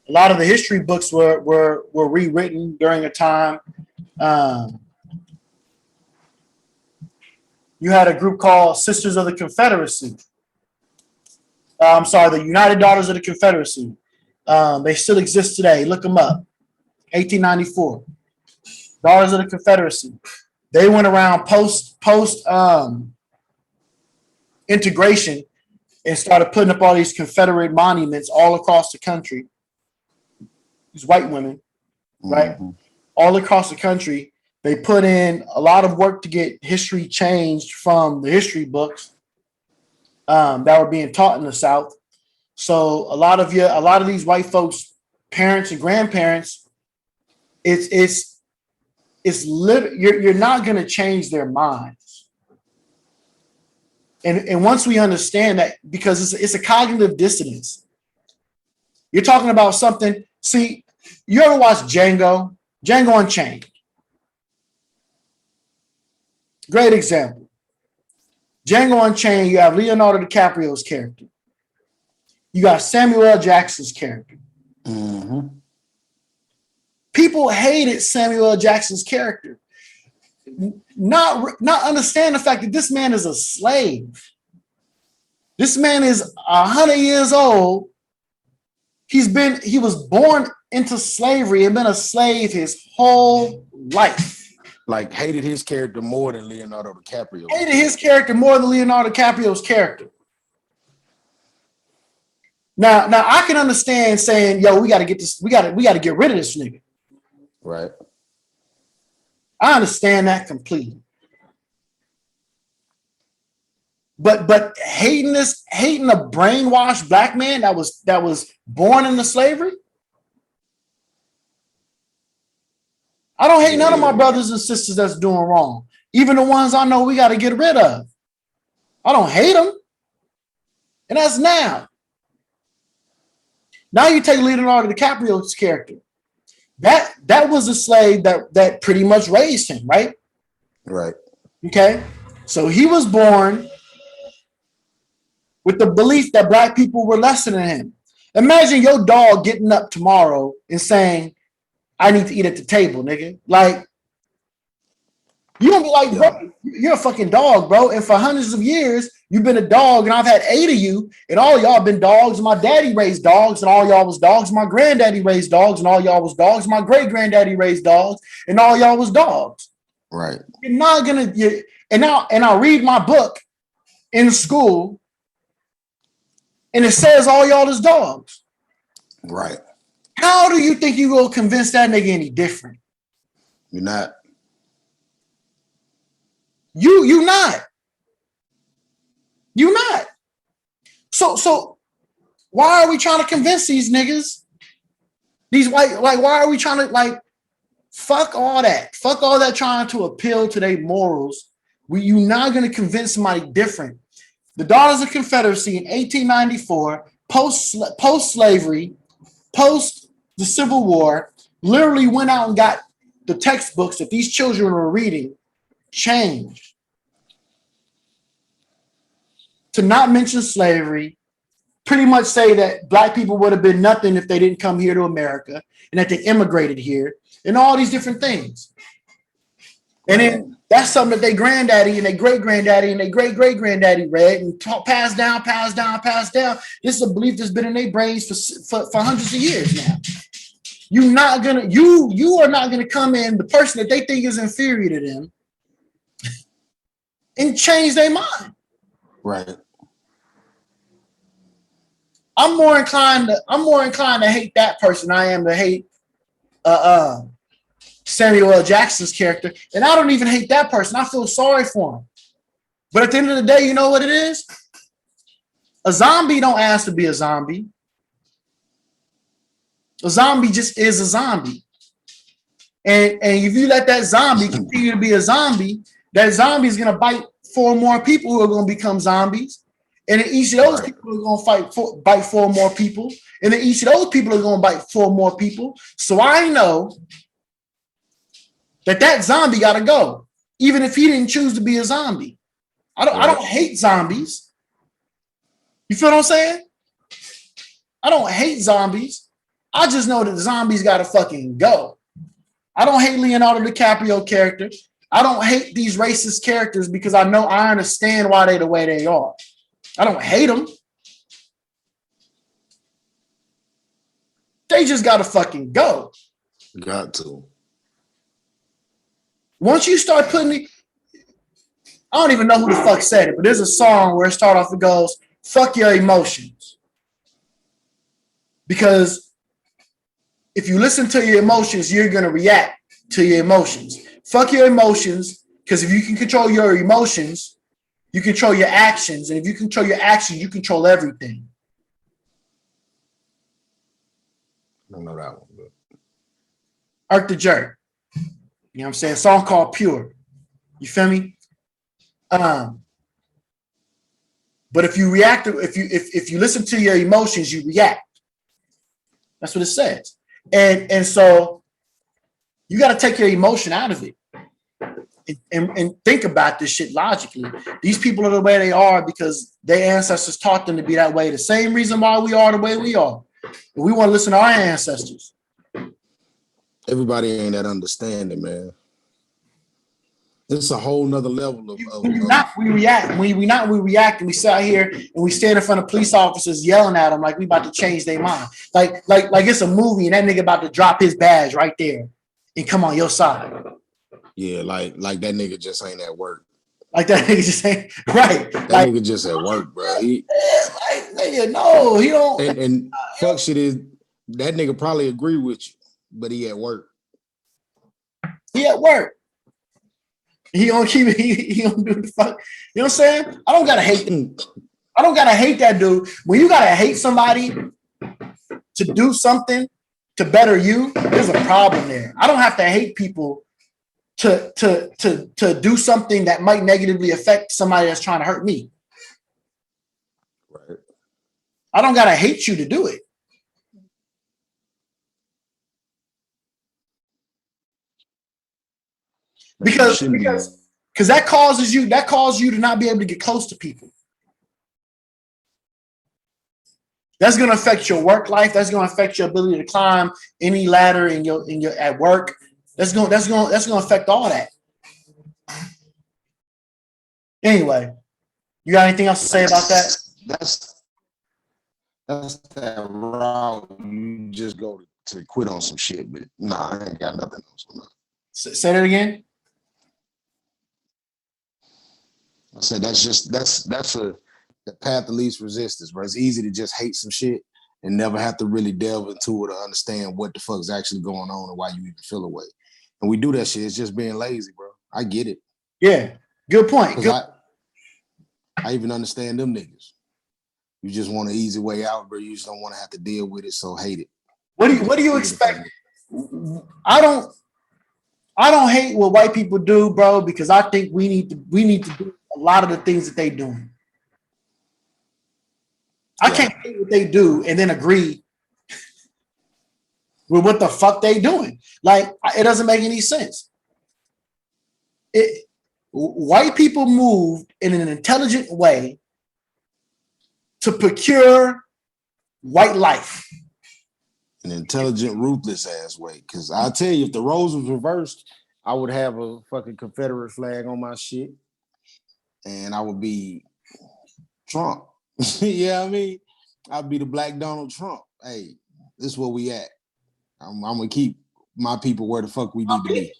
lot of the history books were rewritten during a time. You had a group called Sisters of the Confederacy. I'm sorry, the United Daughters of the Confederacy. They still exist today. Look them up. 1894. Daughters of the Confederacy. They went around post integration and started putting up all these Confederate monuments all across the country. These white women, right? Mm-hmm. All across the country. They put in a lot of work to get history changed from the history books that were being taught in the South. So a lot of these white folks, parents and grandparents, you're not going to change their minds. And once we understand that, because it's a cognitive dissonance, you're talking about something. See, you ever watch Django Unchained? Great example. Django Unchained, you have Leonardo DiCaprio's character. You got Samuel L. Jackson's character. Mm-hmm. People hated Samuel L. Jackson's character. Not understand the fact that this man is a slave. This man is 100 years old. He was born into slavery and been a slave his whole life. Like hated his character more than Leonardo DiCaprio. Hated his character more than Leonardo DiCaprio's character. Now I can understand saying, "Yo, we got to get this. We got to get rid of this nigga." Right. I understand that completely. But hating a brainwashed black man that was born into slavery. I don't hate none of my brothers and sisters that's doing wrong. Even the ones I know we got to get rid of. I don't hate them. And that's now. Now you take Leonardo DiCaprio's character. That was a slave that pretty much raised him, right? Right. Okay. So he was born with the belief that black people were lesser than him. Imagine your dog getting up tomorrow and saying, "I need to eat at the table, nigga." Like, you don't be like, bro, you're a fucking dog, bro. And for hundreds of years, you've been a dog, and I've had 8 of you, and all y'all been dogs. My daddy raised dogs, and all y'all was dogs. My granddaddy raised dogs, and all y'all was dogs. My great granddaddy raised dogs, and all y'all was dogs. Right. You're not gonna. And I read my book in school, and it says all y'all is dogs. Right. How do you think you gonna convince that nigga any different? You're not. You not. You not. So why are we trying to convince these niggas? These white, like, why are we trying to, like, fuck all that? Fuck all that trying to appeal to their morals. You're not gonna convince somebody different. The Daughters of Confederacy in 1894, post-slavery, post the Civil War, literally went out and got the textbooks that these children were reading changed to not mention slavery, pretty much say that black people would have been nothing if they didn't come here to America and that they immigrated here and all these different things. And then that's something that their granddaddy and their great granddaddy and their great great granddaddy read and passed down. This is a belief that's been in their brains for hundreds of years now. You are not gonna come in, the person that they think is inferior to them, and change their mind. Right. I'm more inclined to hate that person I am to hate Samuel L. Jackson's character. And I don't even hate that person. I feel sorry for him. But at the end of the day, you know what it is? A zombie don't ask to be a zombie. A zombie just is a zombie. And if you let that zombie continue to be a zombie, that zombie is going to bite 4 more people who are going to become zombies. And then each of those people are going to bite 4 more people. And then each of those people are going to bite 4 more people. So I know that zombie got to go, even if he didn't choose to be a zombie. I don't hate zombies. You feel what I'm saying? I don't hate zombies. I just know that zombies got to fucking go. I don't hate Leonardo DiCaprio character. I don't hate these racist characters because I understand why they're the way they are. I don't hate them. They just got to fucking go. Got to. Once you start putting it, I don't even know who the fuck said it, but there's a song where it starts off, it goes, fuck your emotions. Because if you listen to your emotions, you're going to react to your emotions. Fuck your emotions, because if you can control your emotions, you control your actions. And if you control your actions, you control everything. I don't know that one. But. Irk the Jerk. You know what I'm saying? A song called Pure. You feel me? But if you react, if you listen to your emotions, you react. That's what it says. And so you got to take your emotion out of it and think about this shit logically. These people are the way they are because their ancestors taught them to be that way. The same reason why we are the way we are. We want to listen to our ancestors. Everybody ain't that understanding, man. It's a whole nother level of we react. We react and we sit out here and we stand in front of police officers yelling at them like we about to change their mind. Like it's a movie and that nigga about to drop his badge right there and come on your side. Yeah, like that nigga just ain't at work. Like that nigga just ain't right. That like, nigga just at work, bro. He don't. And fuck shit is that nigga probably agree with you, but he at work. He at work. He don't keep it. He don't do the fuck. You know what I'm saying? I don't gotta hate that dude. When you gotta hate somebody to do something to better you, there's a problem there. I don't have to hate people to do something that might negatively affect somebody that's trying to hurt me. Right. I don't gotta hate you to do it. Because that causes you to not be able to get close to people. That's going to affect your work life. That's going to affect your ability to climb any ladder in your at work. That's going to affect all that. Anyway, you got anything else to say about that? That's that route you just go to quit on some shit, but nah, I ain't got nothing else on that. Say that again. I said that's the path of least resistance, bro. It's easy to just hate some shit and never have to really delve into it or understand what the fuck is actually going on and why you even feel away. And we do that shit. It's just being lazy, bro. I get it. Yeah, good point. I even understand them niggas. You just want an easy way out, bro. You just don't want to have to deal with it, so hate it. What do you expect? I don't hate what white people do, bro, because I think we need to do a lot of the things that they doing. I can't hate what they do and then agree with what the fuck they doing. Like, it doesn't make any sense. White people moved in an intelligent way to procure white life. An intelligent, ruthless ass way. Because I tell you, if the roles was reversed, I would have a fucking Confederate flag on my shit, and I would be Trump. Yeah, I mean, I'd be the Black Donald Trump. Hey, this is where we at. I'm gonna keep my people where the fuck we need to be.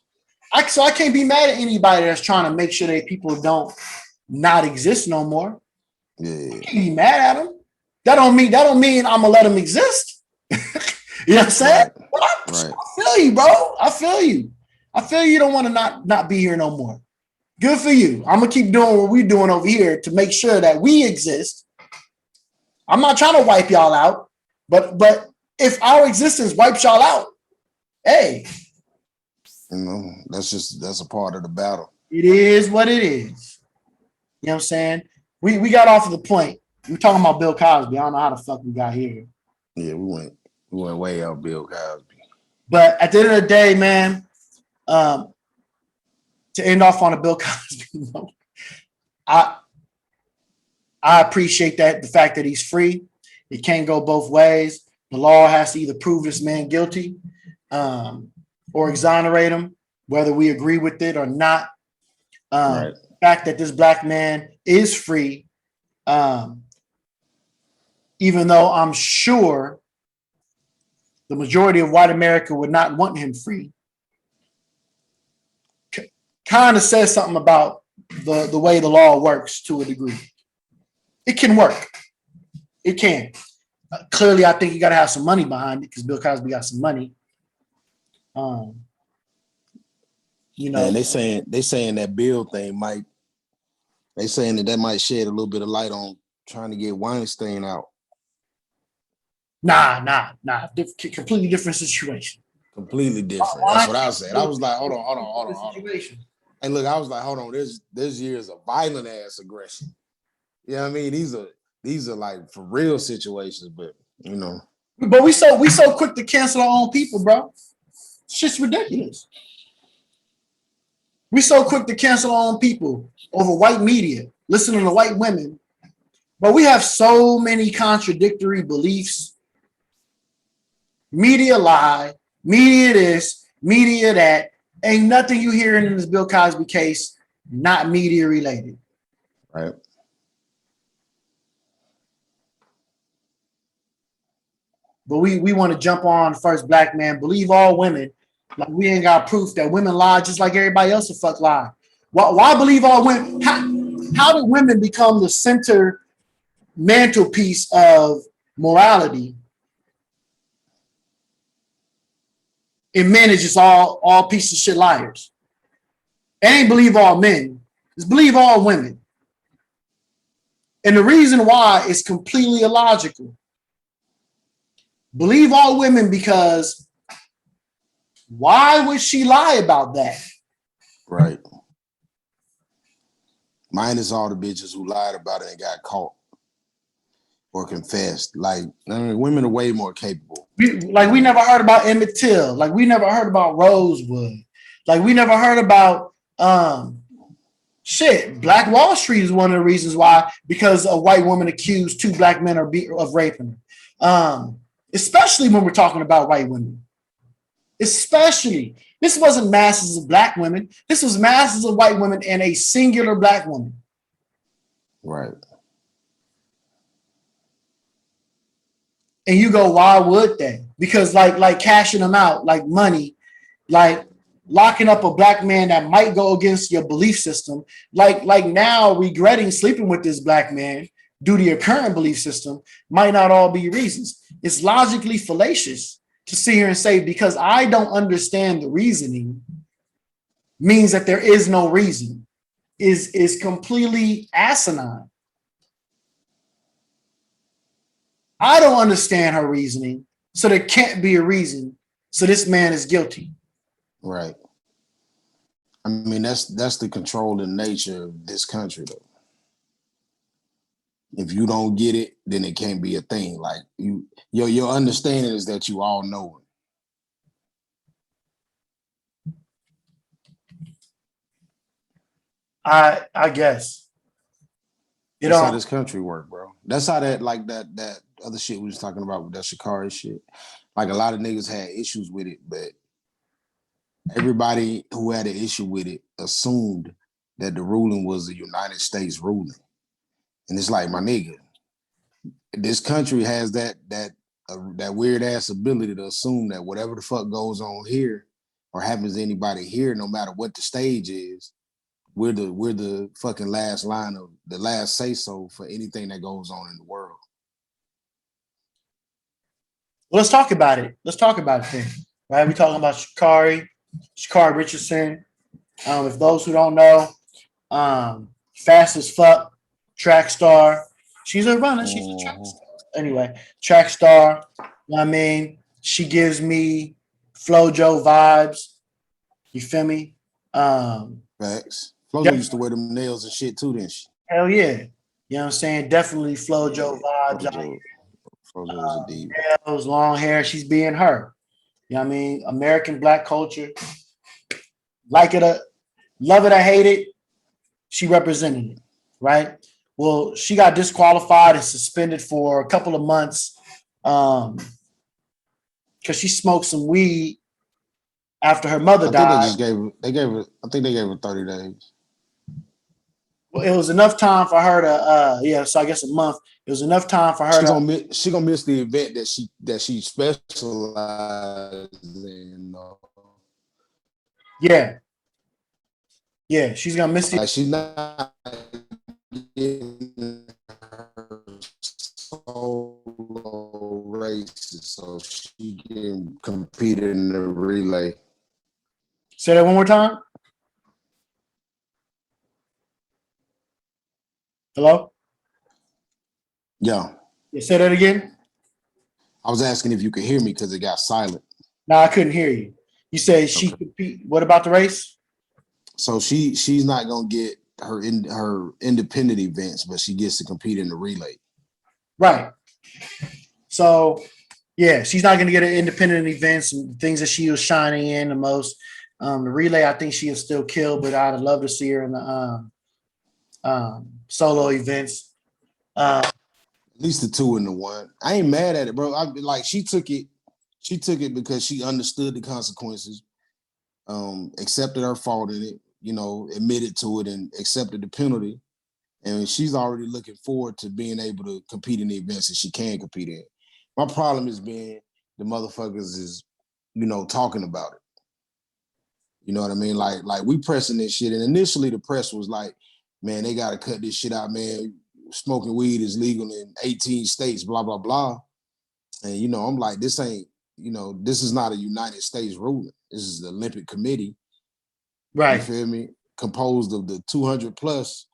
So I can't be mad at anybody that's trying to make sure that people don't not exist no more. Yeah, I can't be mad at them. That don't mean I'm gonna let them exist. You know what I'm saying? Right. I feel you, bro. I feel you. You don't want to not be here no more. Good for you. I'm gonna keep doing what we're doing over here to make sure that we exist. I'm not trying to wipe y'all out, but if our existence wipes y'all out, hey, you know, that's a part of the battle. it is what it is. You know what I'm saying? We got off of the point. We're talking about Bill Cosby. I don't know how the fuck we got here. Yeah, we went way out Bill Cosby. But at the end of the day, man, to end off on a Bill Cosby note, I appreciate the fact that he's free. It can't go both ways. The law has to either prove this man guilty or exonerate him, whether we agree with it or not. Right. The fact that this black man is free, even though I'm sure the majority of white America would not want him free, kind of says something about the way the law works to a degree. It can work. It can. Clearly, I think you got to have some money behind it because Bill Cosby got some money. You know, and they saying that Bill thing might. They saying that might shed a little bit of light on trying to get Weinstein out. Nah. Completely different situation. Completely different. That's what I said. I was like, hold on. And look, I was like, hold on. There's years of violent ass aggression. Yeah, I mean, these are like for real situations, but you know. But we so quick to cancel our own people, bro. It's just ridiculous. We so quick to cancel our own people over white media, listening to white women. But we have so many contradictory beliefs. Media lie, media this, media that. Ain't nothing you hearing in this Bill Cosby case not media related. Right. But we want to jump on first black man, believe all women. Like we ain't got proof that women lie just like everybody else will fuck lie. Why believe all women? How do women become the center mantelpiece of morality? And men is just all pieces of shit liars. It ain't believe all men. It's believe all women. And the reason why is completely illogical. Believe all women because why would she lie about that? Right. Mine is all the bitches who lied about it and got caught or confessed. Like, I mean, women are way more capable. We never heard about Emmett Till. Like we never heard about Rosewood. Like we never heard about Black Wall Street is one of the reasons why, because a white woman accused two black men of raping her. Especially when we're talking about white women. Especially. This wasn't masses of black women. This was masses of white women and a singular black woman. Right. And you go, why would they? Because like cashing them out, like money, like locking up a black man that might go against your belief system, like now regretting sleeping with this black man due to your current belief system might not all be reasons. It's logically fallacious to sit here and say, because I don't understand the reasoning, means that there is no reason, is completely asinine. I don't understand her reasoning, so there can't be a reason. So this man is guilty. Right. I mean, that's the controlling nature of this country, though. If you don't get it, then it can't be a thing. Like your understanding is that you all know it. I guess. You That's how know, this country work, bro. That's how that other shit we was talking about with that Shikari shit. Like a lot of niggas had issues with it, but everybody who had an issue with it assumed that the ruling was the United States ruling. And it's like, my nigga, this country has that weird ass ability to assume that whatever the fuck goes on here or happens to anybody here, no matter what the stage is, we're the fucking last line of the last say so for anything that goes on in the world. well, let's talk about it. Let's talk about it then. Right? We're talking about Shikari Richardson. If those who don't know, fast as fuck, track star. She's a runner. She's a track star. Anyway, track star. You know what I mean, she gives me FloJo vibes. You feel me? Facts. FloJo used to wear them nails and shit too, didn't she? Hell yeah. You know what I'm saying? Definitely FloJo vibes. FloJo was a diva. Nails, long hair. She's being her. You know what I mean? American black culture. Like it, love it or hate it, she represented it, right? Well, she got disqualified and suspended for a couple of months because she smoked some weed after her mother died. I think they gave her 30 days. Well, it was enough time for her to so I guess a month. It was enough time for her She gonna miss the event that she specialized in. Yeah, she's gonna miss it. Like, she's not in her solo races, so she can compete in the relay. Say that one more time. Hello? Yeah. Say that again. I was asking if you could hear me because it got silent. No, I couldn't hear you. You said she compete. What about the race? So she's not gonna get her independent events, but she gets to compete in the relay. Right. So yeah, she's not gonna get her independent events and things that she was shining in the most. The relay, I think she is still killed, but I'd love to see her in the solo events. At least the 2 and the 1. I ain't mad at it, bro. She took it because she understood the consequences, accepted her fault in it, admitted to it and accepted the penalty. And she's already looking forward to being able to compete in the events that she can compete in. My problem is being the motherfuckers is, talking about it. You know what I mean? Like we pressing this shit. And initially the press was like, man, they got to cut this shit out, man. Smoking weed is legal in 18 states, blah, blah, blah. And, I'm like, this ain't, this is not a United States ruling. This is the Olympic Committee. Right. You feel me? Composed of the 200 plus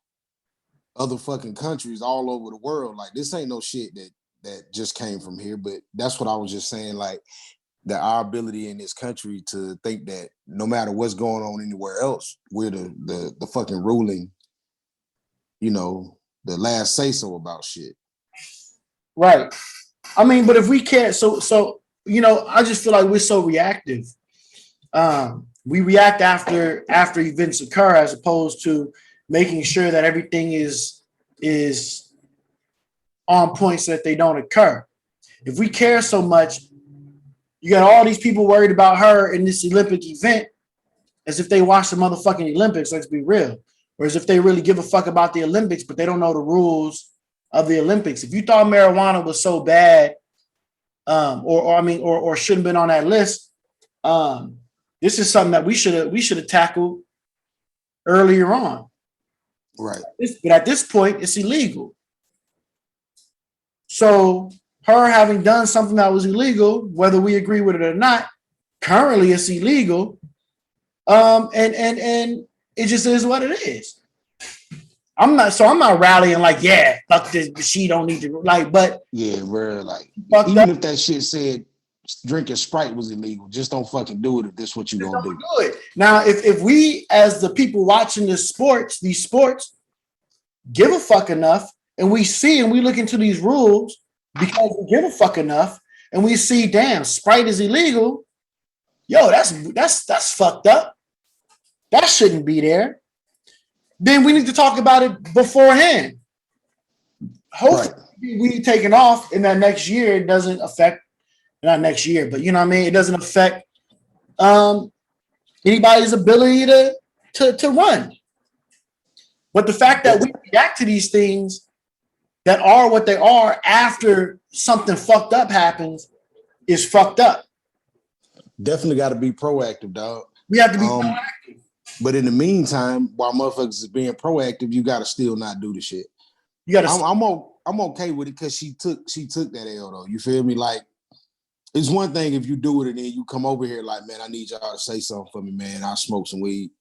other fucking countries all over the world. Like, this ain't no shit that just came from here. But that's what I was just saying, like, that our ability in this country to think that no matter what's going on anywhere else, we're the fucking ruling, the last say so about shit. Right. I mean, but if we can't, so I just feel like we're so reactive. We react after events occur as opposed to making sure that everything is on point so that they don't occur. If we care so much, you got all these people worried about her in this Olympic event as if they watch the motherfucking Olympics, let's be real. Or as if they really give a fuck about the Olympics, but they don't know the rules of the Olympics. If you thought marijuana was so bad, or shouldn't have been on that list, this is something that we should have tackled earlier on. Right. But at this point, it's illegal. So her having done something that was illegal, whether we agree with it or not, currently it's illegal. And it just is what it is. I'm not rallying like, yeah, fuck this, she don't need to but yeah, bro, like even if that shit said drinking Sprite was illegal, just don't fucking do it if this what you gonna do. It. Now, if we as the people watching these sports, give a fuck enough, and we see and we look into these rules because we give a fuck enough, and we see, damn, Sprite is illegal. Yo, that's fucked up. That shouldn't be there. then we need to talk about it beforehand. Hopefully, we taking off in that next year. It doesn't affect, not next year, but you know what I mean. It doesn't affect anybody's ability to run. But the fact that we react to these things that are what they are after something fucked up happens is fucked up. Definitely got to be proactive, dog. We have to be proactive. But in the meantime, while motherfuckers is being proactive, you got to still not do the shit. You got to. I'm okay with it because she took that L though. You feel me? Like, it's one thing if you do it and then you come over here like, man, I need y'all to say something for me, man. I'll smoke some weed.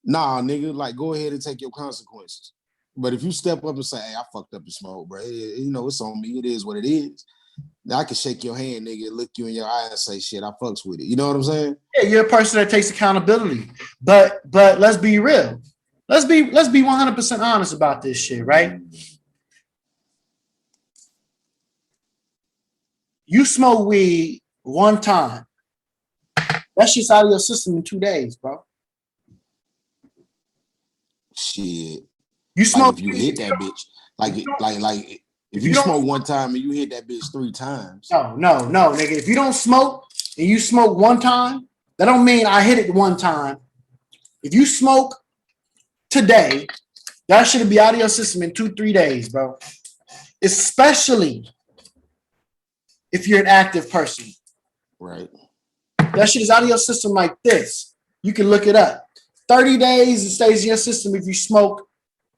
Nah, nigga, like, go ahead and take your consequences. But if you step up and say, hey, I fucked up and smoke, bro, you know, it's on me. It is what it is. Now I can shake your hand, nigga, look you in your eye and say, shit, I fucks with it. You know what I'm saying? Yeah, you're a person that takes accountability. But let's be real. Let's be 100% honest about this shit, right? You smoke weed one time. That shit's out of your system in 2 days, bro. Shit. You smoke. Like if you hit that bitch, like if you smoke one time and you hit that bitch 3 times. No, nigga. If you don't smoke and you smoke one time, that don't mean I hit it one time. If you smoke today, that should be out of your system in 2-3 days, bro. Especially if you're an active person. Right. That shit is out of your system like this. You can look it up. 30 days, it stays in your system if you smoke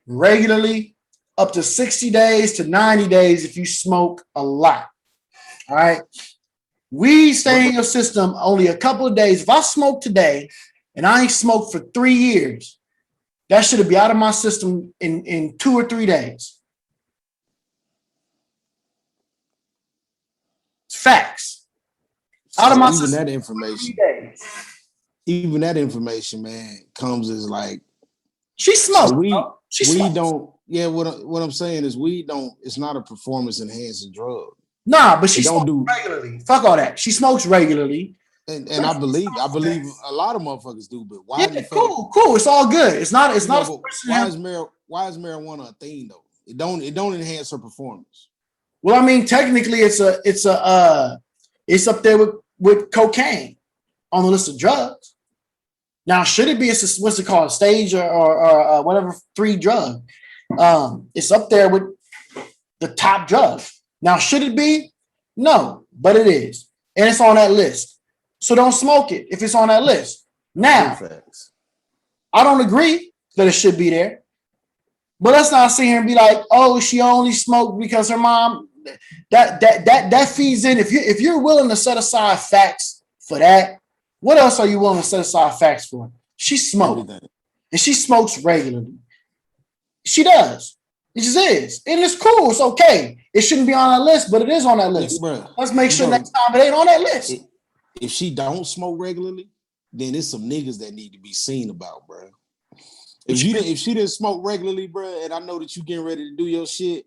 regularly, up to 60 days to 90 days if you smoke a lot. All right. Weed stay in your system only a couple of days. If I smoke today and I ain't smoked for 3 years, that should be out of my system in 2 or 3 days. It's facts. Out of my even system. that information. Even that information, man, comes as like she smoked. We smokes. don't. Yeah, what I'm saying is we don't. It's not a performance enhancing drug. Nah, but she smokes regularly. Fuck all that. She smokes regularly. And I believe a lot of motherfuckers do. But why? Yeah, cool. It's all good. It's not. Why is marijuana a thing though? It don't enhance her performance. Well, I mean, technically, it's up there with cocaine on the list of drugs. Now, should it be what's it called, stage or whatever 3 drug? It's up there with the top drugs. Now, should it be? No, but it is, and it's on that list. So don't smoke it if it's on that list. Now, I don't agree that it should be there, but let's not sit here and be like, oh, she only smoked because her mom. That feeds in. If you're willing to set aside facts for that, what else are you willing to set aside facts for? She smokes, and she smokes regularly. She does. It just is, and it's cool. It's okay. It shouldn't be on that list, but it is on that list. Bro, let's make sure next time it ain't on that list. If she don't smoke regularly, then there's some niggas that need to be seen about, bro. If she didn't smoke regularly, bro, and I know that you getting ready to do your shit,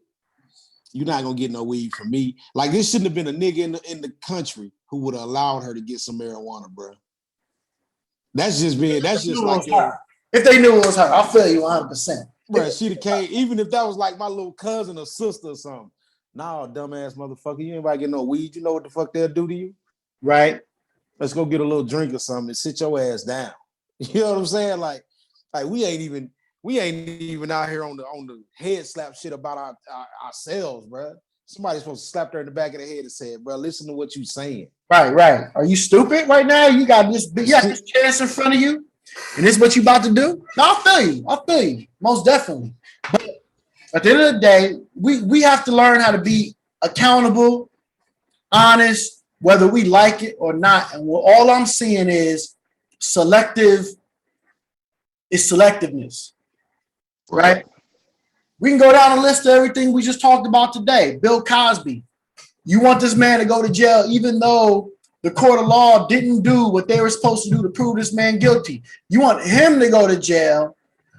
you're not gonna get no weed from me. Like, this shouldn't have been a nigga in the country who would have allowed her to get some marijuana, bro. That's just like if they knew it was her, I feel you 100%. Bro, she'd have came, even if that was like my little cousin or sister or something. Nah, dumbass motherfucker, you ain't about to get no weed. You know what the fuck they'll do to you? Right. Let's go get a little drink or something and sit your ass down. You know what I'm saying? Like we ain't even out here on the head slap shit about ourselves, bro. Somebody's supposed to slap her in the back of the head and say, bro, listen to what you saying. Right. Are you stupid right now? You got this chance in front of you, and this is what you about to do? No, I feel you. Most definitely. But at the end of the day, we have to learn how to be accountable, honest, whether we like it or not. And all I'm seeing is selectiveness, right? We can go down a list of everything we just talked about today. Bill Cosby. You want this man to go to jail even though the court of law didn't do what they were supposed to do to prove this man guilty. You want him to go to jail.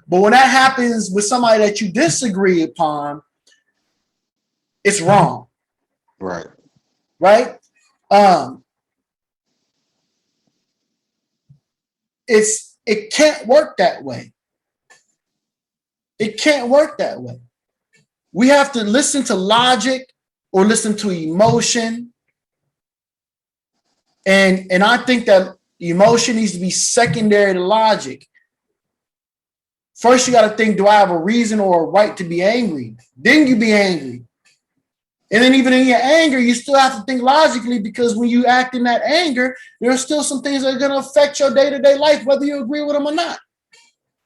But when that happens with somebody that you disagree upon, it's wrong. Right. It can't work that way. It can't work that way. We have to listen to logic or listen to emotion. And I think that emotion needs to be secondary to logic. First, you got to think, do I have a reason or a right to be angry? Then you be angry. And then even in your anger, you still have to think logically, because when you act in that anger, there are still some things that are going to affect your day-to-day life, whether you agree with them or not.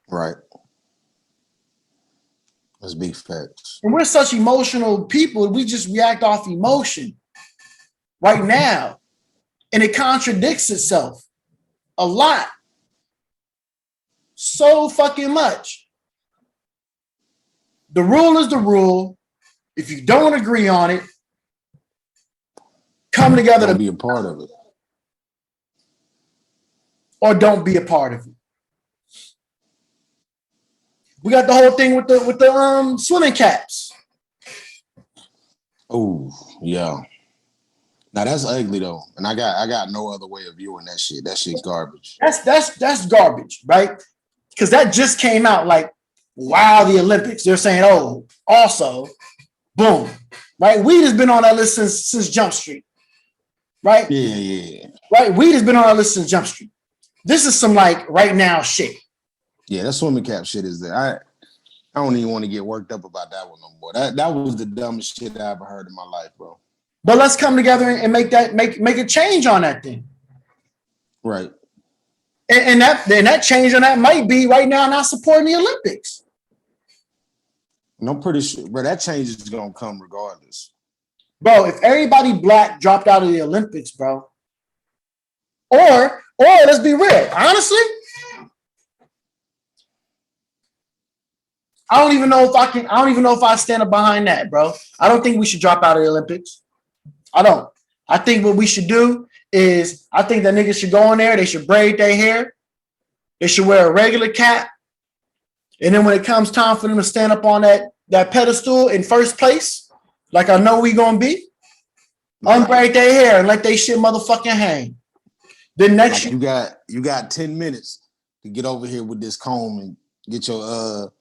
Right. That's big facts. And we're such emotional people, we just react off emotion right now. And it contradicts itself a lot. So fucking much. The rule is the rule. If you don't agree on it, come together to be a part of it. Or don't be a part of it. We got the whole thing with the swimming caps. Oh, yeah. Now that's ugly though. And I got no other way of viewing that shit. That shit's garbage. That's garbage, right? Because that just came out like, wow, the Olympics. They're saying, oh, also, boom. Right? Weed has been on that list since Jump Street. Right? Yeah. Right? Weed has been on our list since Jump Street. This is some like right now shit. Yeah, that swimming cap shit is there. I don't even want to get worked up about that one no more. That was the dumbest shit I ever heard in my life, bro. But let's come together and make a change on that thing. Right. And that change on that might be right now not supporting the Olympics. And I'm pretty sure, bro, that change is gonna come regardless. Bro, if everybody black dropped out of the Olympics, bro, or let's be real, honestly, I don't even know if I stand up behind that, bro. I don't think we should drop out of the Olympics. I don't. I think what we should do is, I think that niggas should go in there, they should braid their hair, they should wear a regular cap, and then when it comes time for them to stand up on that pedestal in first place, like I know we gonna be, unbraid their hair and let they shit motherfucking hang. Then next like you got 10 minutes to get over here with this comb and get your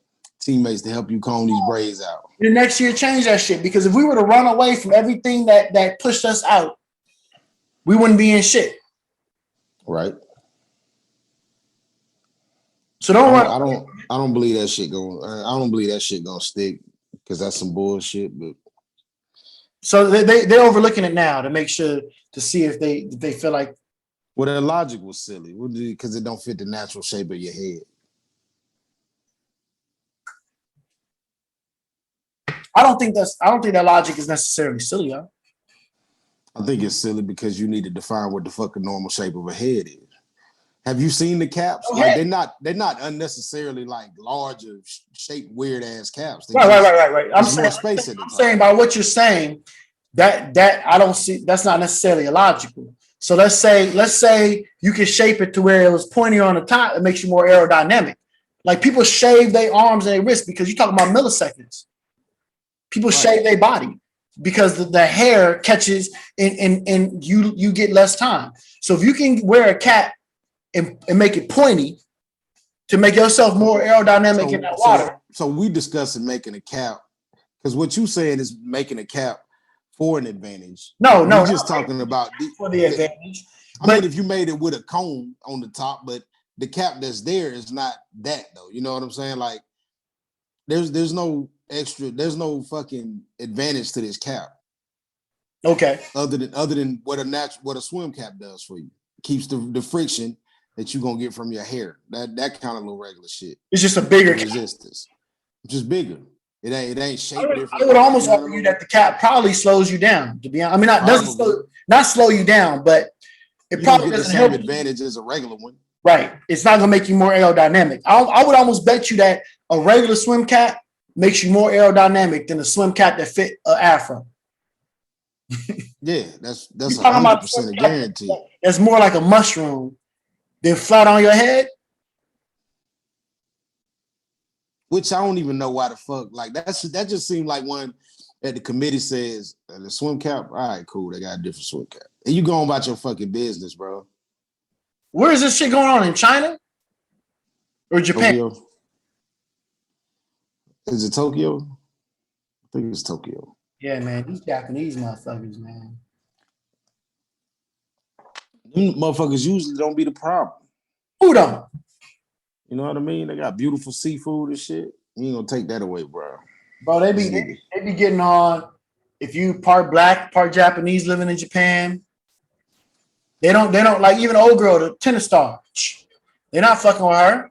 teammates to help you comb these braids out. The next year change that shit, because if we were to run away from everything that pushed us out, we wouldn't be in shit. Right. So don't run. I don't believe that shit gonna stick, because that's some bullshit. But so they're overlooking it now to make sure to see if they feel like. Well, their logic was silly, because it don't fit the natural shape of your head. I don't think that logic is necessarily silly, huh? I think it's silly because you need to define what the fucking normal shape of a head is. Have you seen the caps? Okay. Like they're not unnecessarily like larger shaped weird ass caps. Right. I'm saying by what you're saying, that I don't see, that's not necessarily illogical. So let's say you can shape it to where it was pointier on the top. It makes you more aerodynamic. Like people shave their arms and their wrists because you're talking about milliseconds. People shave their body because the hair catches and you get less time. So if you can wear a cap and make it pointy to make yourself more aerodynamic in that water. So we discussing making a cap, because what you saying is making a cap for an advantage. No, we're just talking about for the advantage. I mean, if you made it with a cone on the top, but the cap that's there is not that though. You know what I'm saying? Like there's no fucking advantage to this cap. Okay. Other than what a swim cap does for you. Keeps the friction that you're gonna get from your hair. That kind of little regular shit. It's just a bigger resistance. Just bigger. It ain't shaped different. I would almost argue that the cap probably slows you down, to be honest. I mean, not slow you down, but it probably doesn't help. Advantage as a regular one. Right. It's not gonna make you more aerodynamic. I would almost bet you that a regular swim cap makes you more aerodynamic than a swim cap that fit an afro. Yeah, that's 100% a guarantee. That's more like a mushroom than flat on your head. Which I don't even know why the fuck. Like that just seemed like one that the committee says the swim cap. All right, cool. They got a different swim cap, and you going about your fucking business, bro. Where is this shit going on, in China or Japan? Is it Tokyo? I think it's Tokyo. Yeah, man, these Japanese motherfuckers, man. Them motherfuckers usually don't be the problem. Who don't? You know what I mean? They got beautiful seafood and shit. You ain't gonna take that away, bro. Bro, they be getting on. If you part black, part Japanese living in Japan, they don't like even old girl, the tennis star. They're not fucking with her.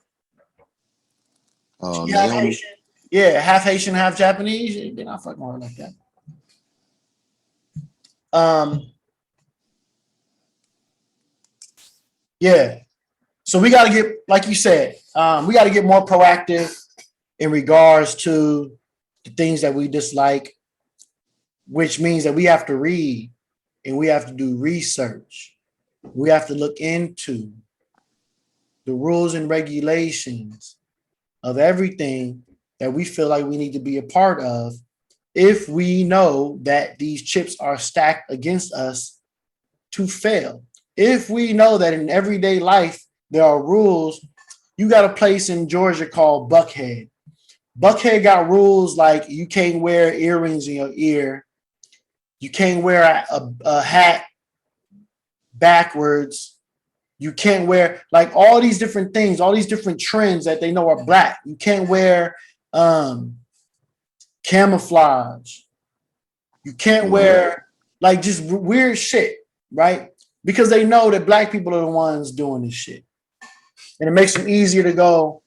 She half Haitian. Yeah, half Haitian, half Japanese. They're not fucking with her like that. Yeah. So we got to get, like you said, we got to get more proactive in regards to the things that we dislike, which means that we have to read and we have to do research. We have to look into the rules and regulations of everything that we feel like we need to be a part of if we know that these chips are stacked against us to fail. If we know that in everyday life there are rules, you got a place in Georgia called Buckhead. Buckhead got rules like you can't wear earrings in your ear. You can't wear a hat backwards. You can't wear like all these different things, all these different trends that they know are black. You can't wear camouflage. You can't wear like just weird shit, right? Because they know that black people are the ones doing this shit. And it makes them easier to go,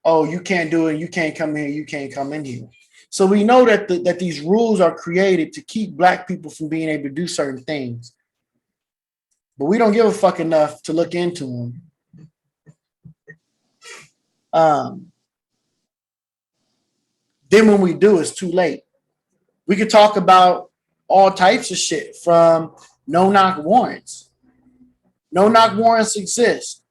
oh, you can't do it. You can't come here. You can't come in here. So we know that that these rules are created to keep black people from being able to do certain things. But we don't give a fuck enough to look into them. Then when we do, it's too late. We could talk about all types of shit from no-knock warrants. No-knock warrants exist.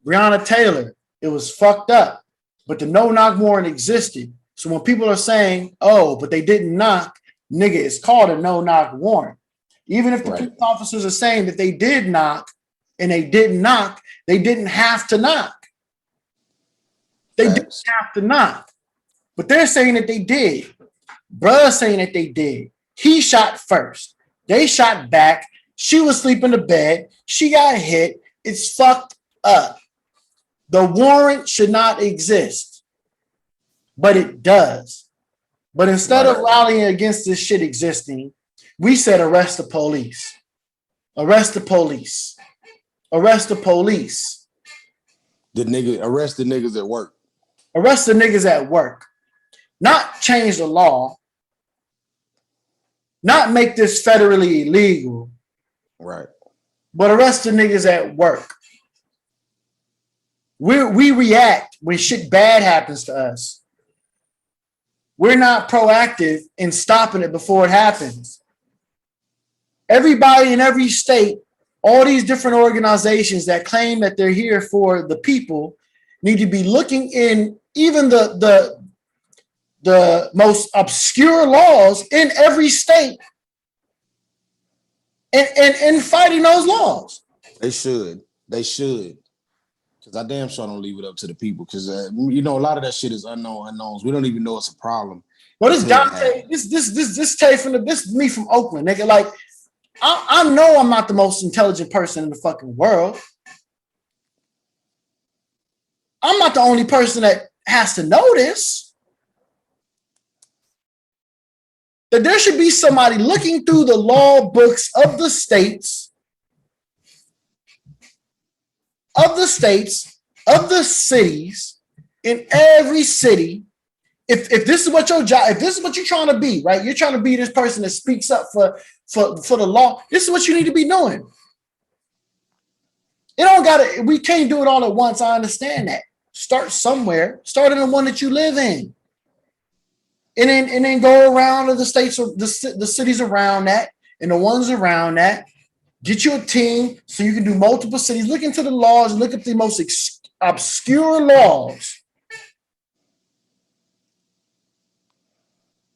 Breonna Taylor, it was fucked up, but the no-knock warrant existed. So when people are saying, oh, but they didn't knock, nigga, it's called a no-knock warrant. Even if the police officers are saying that they did knock and they didn't knock, they didn't have to knock. They didn't have to knock. But they're saying that they did. Bruh's saying that they did. He shot first. They shot back. She was sleeping in the bed. She got hit. It's fucked up. The warrant should not exist, but it does. But instead of rallying against this shit existing, we said arrest the police. Arrest the police. Arrest the police. Arrest the niggas at work. Arrest the niggas at work. Not change the law. Not make this federally illegal. Right. But arrest the niggas at work. We react when shit bad happens to us. We're not proactive in stopping it before it happens. Everybody in every state, all these different organizations that claim that they're here for the people need to be looking in even the most obscure laws in every state and fighting those laws. They should. Because I damn sure don't leave it up to the people. Because a lot of that shit is unknowns. We don't even know it's a problem. Well, this Dante, this Tay this is me from Oakland, nigga. Like, I know I'm not the most intelligent person in the fucking world. I'm not the only person that has to know this. That there should be somebody looking through the law books of the states, of the cities, in every city. If this is what your job, if this is what you're trying to be, right? You're trying to be this person that speaks up for the law. This is what you need to be doing. We can't do it all at once. I understand that. Start somewhere. Start in the one that you live in. And then go around to the states, the cities around that, and the ones around that. Get you a team so you can do multiple cities. Look into the laws and look at the most obscure laws.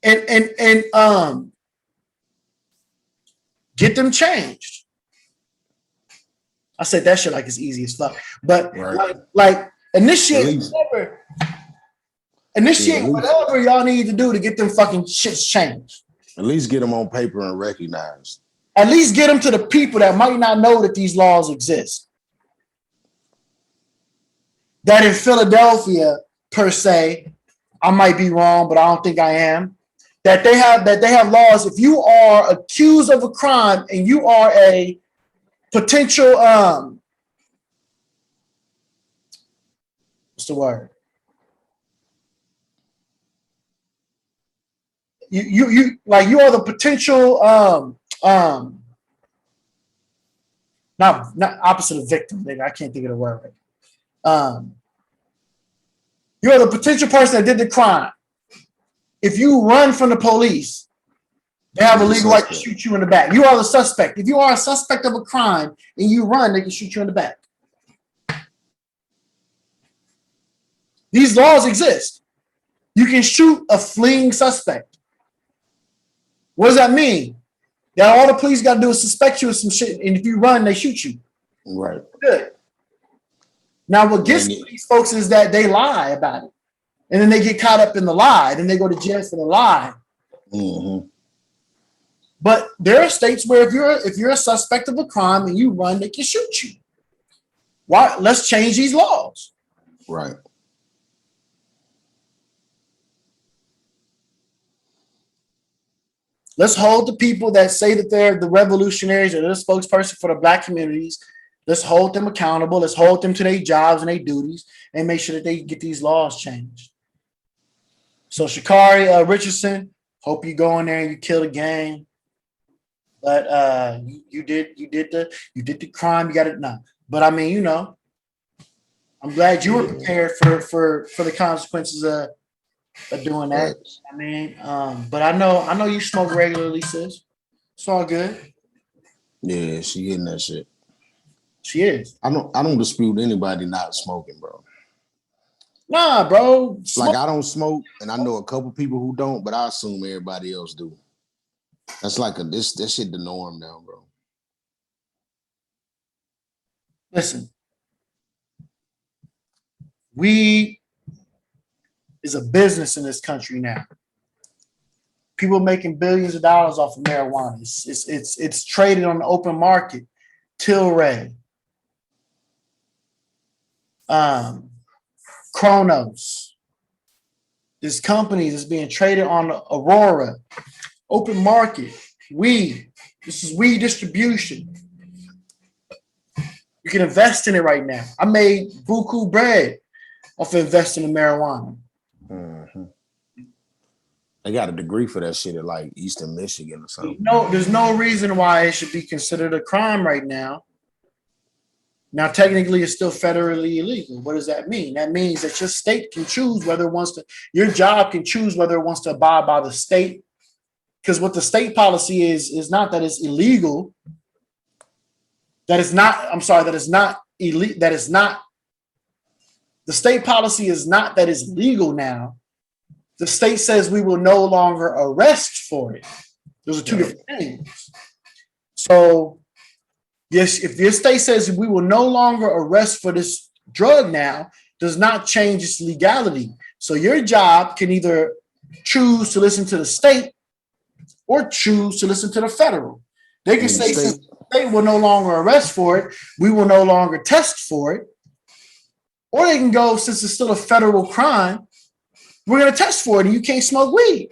And get them changed. I said that shit like it's easy as fuck. But like initiate Initiate least- whatever y'all need to do to get them fucking shits changed. At least get them on paper and recognized. At least get them to the people that might not know that these laws exist. That in Philadelphia, per se, I might be wrong, but I don't think I am. That they have laws. If you are accused of a crime and you are a potential what's the word? You like you are the potential not opposite of victim, nigga. I can't think of the word right. You're the potential person that did the crime. If you run from the police, they have a legal right to shoot you in the back. You are the suspect. If you are a suspect of a crime and you run, they can shoot you in the back. These laws exist. You can shoot a fleeing suspect. What does that mean? That all the police got to do is suspect you of some shit, and if you run, they shoot you. Right. Good. Now, what gets these folks is that they lie about it, and then they get caught up in the lie, then they go to jail for the lie. Mm-hmm. But there are states where if you're a suspect of a crime and you run, they can shoot you. Why? Let's change these laws. Right. Let's hold the people that say that they're the revolutionaries or the spokesperson for the black communities. Let's hold them accountable. Let's hold them to their jobs and their duties and make sure that they get these laws changed. So Sha'Carri Richardson, hope you go in there and you kill the gang. But you did the crime. You got it now. But I mean, you know, I'm glad you were prepared for the consequences of doing that. I mean, but I know you smoke regularly, sis. It's all good. Yeah, she hitting that shit. She is. I don't dispute anybody not smoking, bro. Nah, bro. Like I don't smoke, and I know a couple people who don't, but I assume everybody else do. That's like this shit the norm now, bro. Listen, weed is a business in this country now. People making billions of dollars off of marijuana. It's traded on the open market. Tilray, Kronos. This company is being traded on Aurora, open market, weed. This is weed distribution. You can invest in it right now. I made buku bread off of investing in marijuana. Mm-hmm. They got a degree for that shit at like Eastern Michigan or something. No, there's no reason why it should be considered a crime right now. Now, technically, it's still federally illegal. What does that mean? That means that your state can choose whether it wants to, your job can choose whether it wants to abide by the state. Because what the state policy is not that it's illegal. That is not, I'm sorry, that is not elite. That is not, the state policy is not that it's legal now. The state says we will no longer arrest for it. Those are two different things. So, yes, if your state says we will no longer arrest for this drug now, does not change its legality. So your job can either choose to listen to the state or choose to listen to the federal. They can say since the state will no longer arrest for it, we will no longer test for it. Or they can go, since it's still a federal crime, we're going to test for it and you can't smoke weed.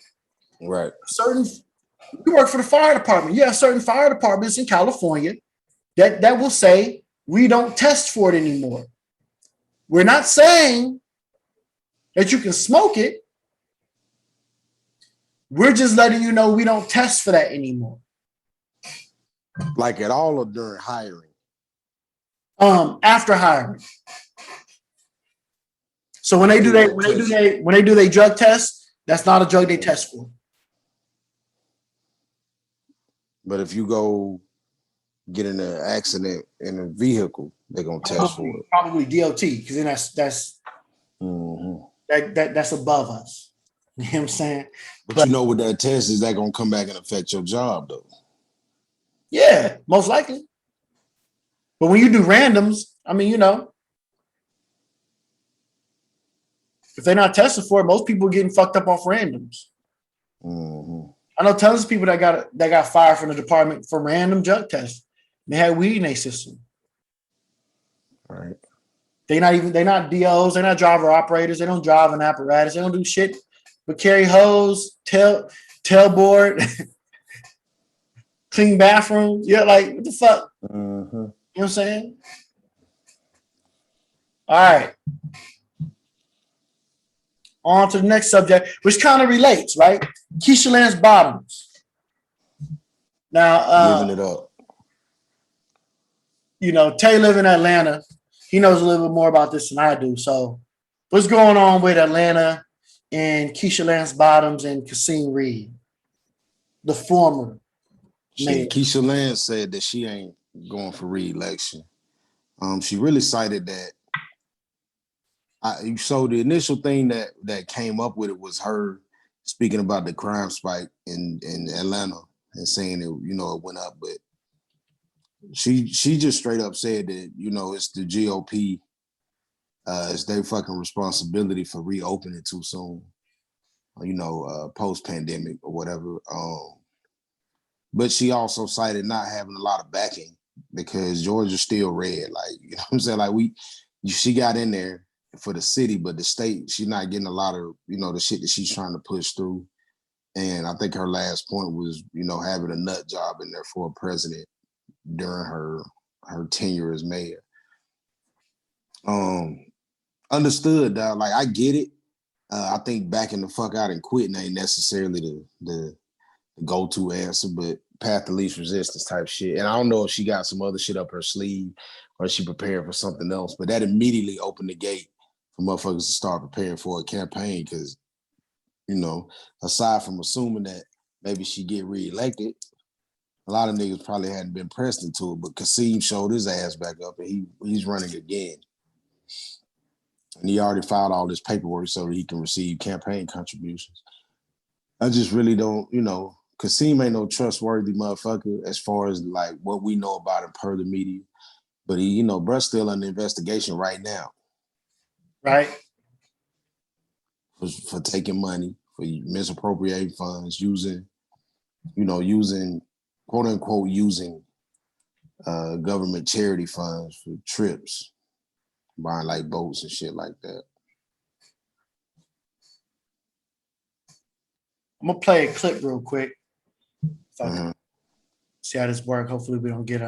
Right. You work for the fire department. You have certain fire departments in California that will say we don't test for it anymore. We're not saying that you can smoke it. We're just letting you know we don't test for that anymore. Like at all or during hiring? After hiring. So when they do their drug test, that's not a drug they test for. But if you go get in an accident in a vehicle, they're gonna test for it. Probably DOT, because then that's that's above us. You know what I'm saying? But you know what that test is, that gonna come back and affect your job though. Yeah, most likely. But when you do randoms, I mean, you know. if they're not tested for it, most people are getting fucked up off randoms. Mm-hmm. I know tons of people that got fired from the department for random drug tests. They had weed in their system. Right. They're not DOs, they're not driver operators, they don't drive an apparatus, they don't do shit but carry hose, tailboard, clean bathrooms. Yeah, like what the fuck? Mm-hmm. You know what I'm saying? All right. On to the next subject, which kind of relates, right? Keisha Lance Bottoms. Now, Living it up. you know, Tay live in Atlanta. He knows a little bit more about this than I do. So, what's going on with Atlanta and Keisha Lance Bottoms and Kasim Reed, the former mayor? Shit, Keisha Lance said that she ain't going for re-election. She really cited that. So the initial thing that came up with it was her speaking about the crime spike in Atlanta and saying it, you know, it went up, but she just straight up said that, you know, it's the GOP, it's their fucking responsibility for reopening too soon, you know, post-pandemic or whatever. But she also cited not having a lot of backing because Georgia's still red. Like, you know what I'm saying? Like she got in there for the city, but the state, she's not getting a lot of, you know, the shit that she's trying to push through. And I think her last point was, you know, having a nut job in there for a president during her tenure as mayor. Understood, dog. Like, I get it. I think backing the fuck out and quitting ain't necessarily the go-to answer, but path to least resistance type shit. And I don't know if she got some other shit up her sleeve or she prepared for something else, but that immediately opened the gate for motherfuckers to start preparing for a campaign because, you know, aside from assuming that maybe she get reelected, a lot of niggas probably hadn't been pressed into it, but Kasim showed his ass back up and he's running again. And he already filed all this paperwork so that he can receive campaign contributions. I just really don't, you know, Kasim ain't no trustworthy motherfucker as far as like what we know about him per the media. But he, you know, bruh's still under investigation right now. Right? For taking money, for misappropriating funds, using quote unquote using government charity funds for trips, buying like boats and shit like that. I'm gonna play a clip real quick. So I can see how this works. Hopefully we don't get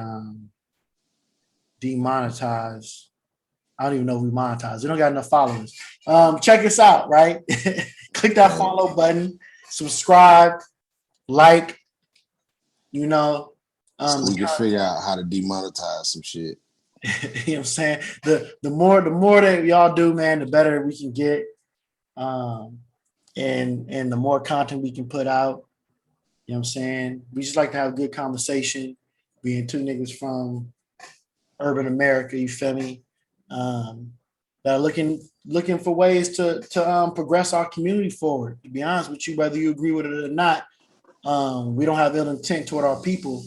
demonetized. I don't even know if we monetize. We don't got enough followers. Check us out, right? Click that follow button, subscribe, like, you know. So we can figure out how to demonetize some shit. You know what I'm saying? The more that y'all do, man, the better we can get. And the more content we can put out. You know what I'm saying? We just like to have a good conversation, being two niggas from urban America, you feel me? That are looking for ways to progress our community forward. To be honest with you, whether you agree with it or not, we don't have ill intent toward our people.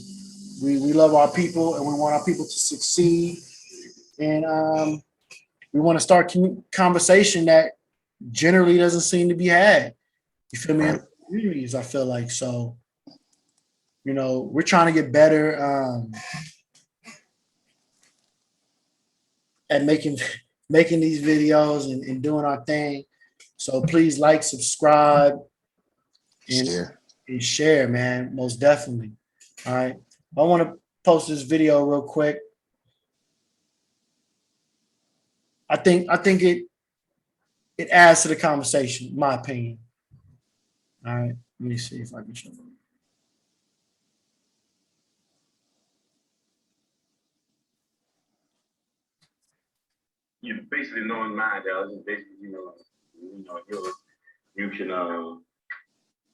We love our people and we want our people to succeed. And we want to start conversation that generally doesn't seem to be had. You feel me? In communities, I feel like so. You know, we're trying to get better at making these videos and doing our thing. So please like, subscribe, and share, man. Most definitely. All right. I want to post this video real quick. I think it adds to the conversation, in my opinion. All right. Let me see if I can show you. You basically knowing mine, Dallas, is basically, you can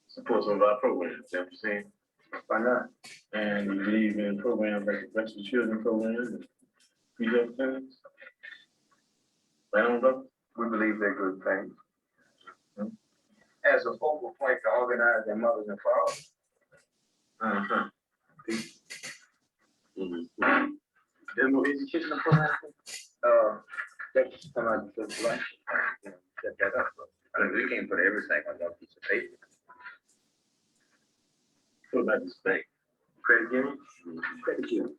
support some of our programs. You know what I'm saying? Why not? And you believe in programs like the Breast for Children programs and these other things. Right on, brother? We believe they're good things. As a focal point to organize their mothers and fathers. Uh-huh. Mm-hmm. There's no educational program. That's come out of the right. set that up. I mean, we can't put everything on one piece of paper. What about this bank? Credit union? Credit union.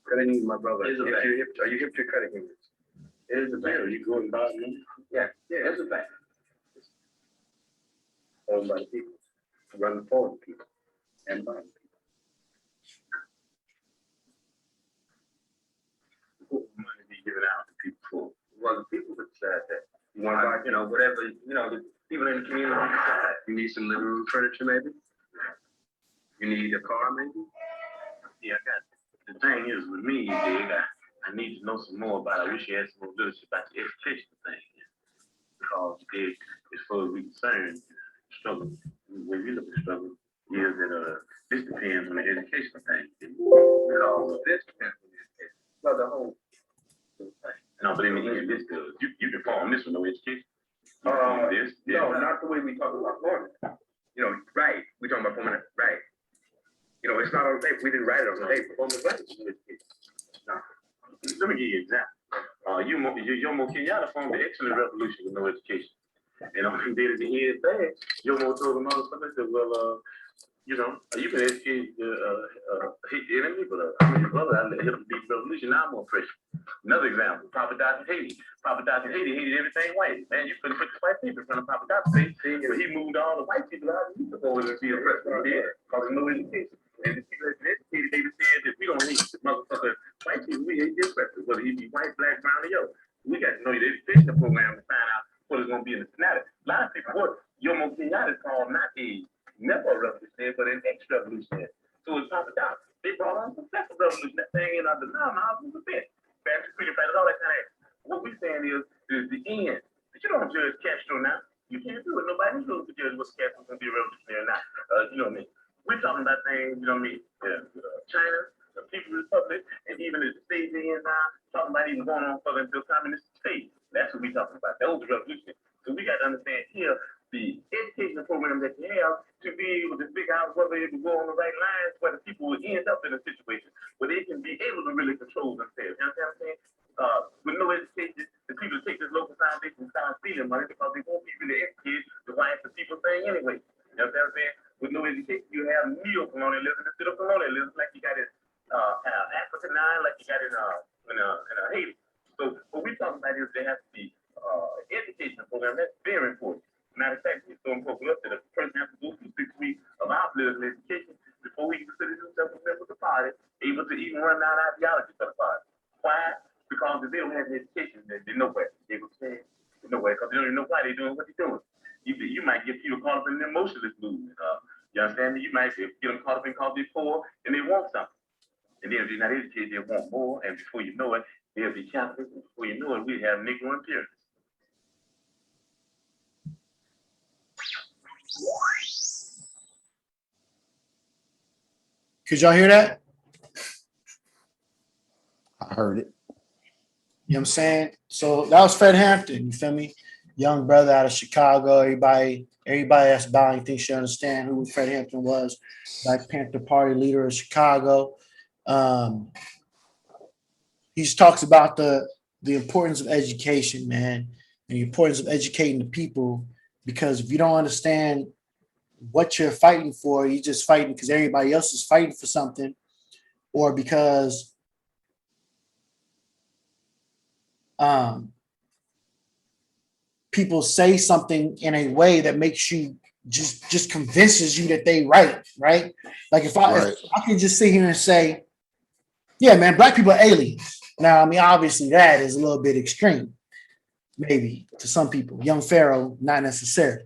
Credit union, my brother. Is a If bank. you're hip, are you hip to credit unions? It is a bank. You go and buy them. Yeah, it's a bank. Owned by the people, run for the people, and by the people. What money be given out to people for? Well, the people would decide that. You want to buy, whatever, the people in the community decide. You need some living room furniture, maybe? You need a car, maybe? Yeah, I got. The thing is with me, Dig, I need to know some more about it. I wish you had some more literature about the education thing. Because Dig, as far as we concerned, struggle, the way we look at struggle, is that this depends on the educational thing. Because this depends on the education. Well, the whole thing. No, but in the end, this does. You can form this with no education. You Uh, form this. No, not the way we talk about forming. Right, we talking about forming it, right. It's not on the paper, we didn't write it on the paper. Forming right. No. Let me give you an example. Jomo Kenyatta formed the excellent revolution with no education. And all he did at the end bad, Jomo told the motherfuckers that, well, you can educate hate the enemy, but I'm your brother, I let him beat the revolution, now I'm gonna pressure. Another example, Papa Doc in Haiti. Papa Doc in Haiti hated everything white. Man, you couldn't put the white people in front of Papa Doc. But he moved all the white people out, and he took over and be a president. He did, because of no education. And the people that educated, they said that we don't hate the motherfucker white people, we hate this president, whether he be white, black, brown, or yellow. We got to know the education program to find out what is going to be in the fanatic. A lot of people, what Jomo Kenyatta is called not a never revolutionary, but an ex-revolutionary. So it's Papa Doc. They brought on successful revolution. That thing in the now was a bit. Fancy freedom fighters, all that kind of. What we're saying is the end. But you don't judge Castro now. You can't do it. Nobody's going to judge what's Castro's going to be a revolutionary or not. You know what I mean? We're talking about things, you know what I mean? China, the People's Republic, and even the state they in now, talking about even going on further into a communist state. That's what we're talking about. That was the revolution. So we got to understand here the educational program that you have to be able to figure out whether it will go on the right lines, where the people will end up in a situation where they can be able to really control themselves. You understand what I'm saying? With no education, the people take this local foundation and start stealing money because they won't be really educated to why it's the people thing anyway. You know what I'm saying? With no education, you have neo-colonialism instead of colonialism, like you got in Africa now, like you got in Haiti. So what we're talking about is there has to be an educational program that's very important. Matter of fact, it's so important for us that a person has to go through 6 weeks of our political education before he considers himself a member of the party, able to even run down ideology for the party. Why? Because if they don't have the education, they're nowhere. They will say nowhere because they don't even know why they're doing what they're doing. You might get people caught up in the emotionalist movement. You understand me? You might get them caught up in because they're poor and they want something. And then if they're not educated, they want more. And before you know it, they'll be Catholic. And before you know it, we have Negro imperialists. Could y'all hear that? I heard it. You know what I'm saying? So that was Fred Hampton, you feel me? Young brother out of Chicago. Everybody that's buying thinks you understand who Fred Hampton was. Black Panther Party leader of Chicago. He just talks about the importance of education, man, and the importance of educating the people, because if you don't understand what you're fighting for, you're just fighting because everybody else is fighting for something, or because people say something in a way that makes you just convinces you that they right. Like if I can just sit here and say, yeah, man, black people are aliens. Now, I mean, obviously that is a little bit extreme, maybe to some people. Young Pharaoh, not necessarily,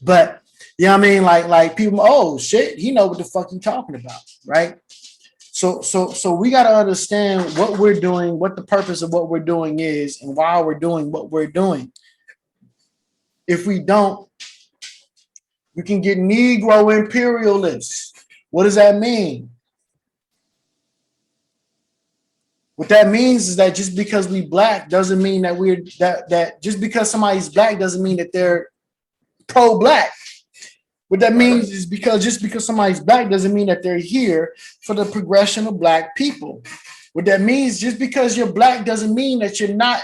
but you know what I mean? Like people, oh shit, he know what the fuck he talking about, right? So we got to understand what we're doing, what the purpose of what we're doing is, and why we're doing what we're doing. If we don't, we can get Negro imperialists. What does that mean? What that means is that just because we black doesn't mean that we're that just because somebody's black doesn't mean that they're pro-black. What that means is just because somebody's black doesn't mean that they're here for the progression of black people. What that means, just because you're black doesn't mean that you're not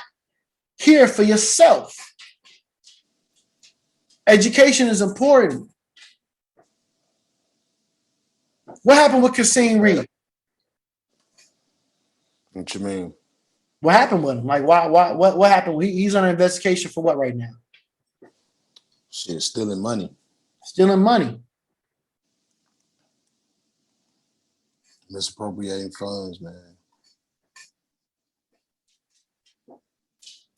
here for yourself. Education is important. What happened with Kasim Reed? What you mean? What happened with him? Like, what happened? He's under investigation for what right now? Shit, stealing money. Stealing money. Misappropriating funds, man.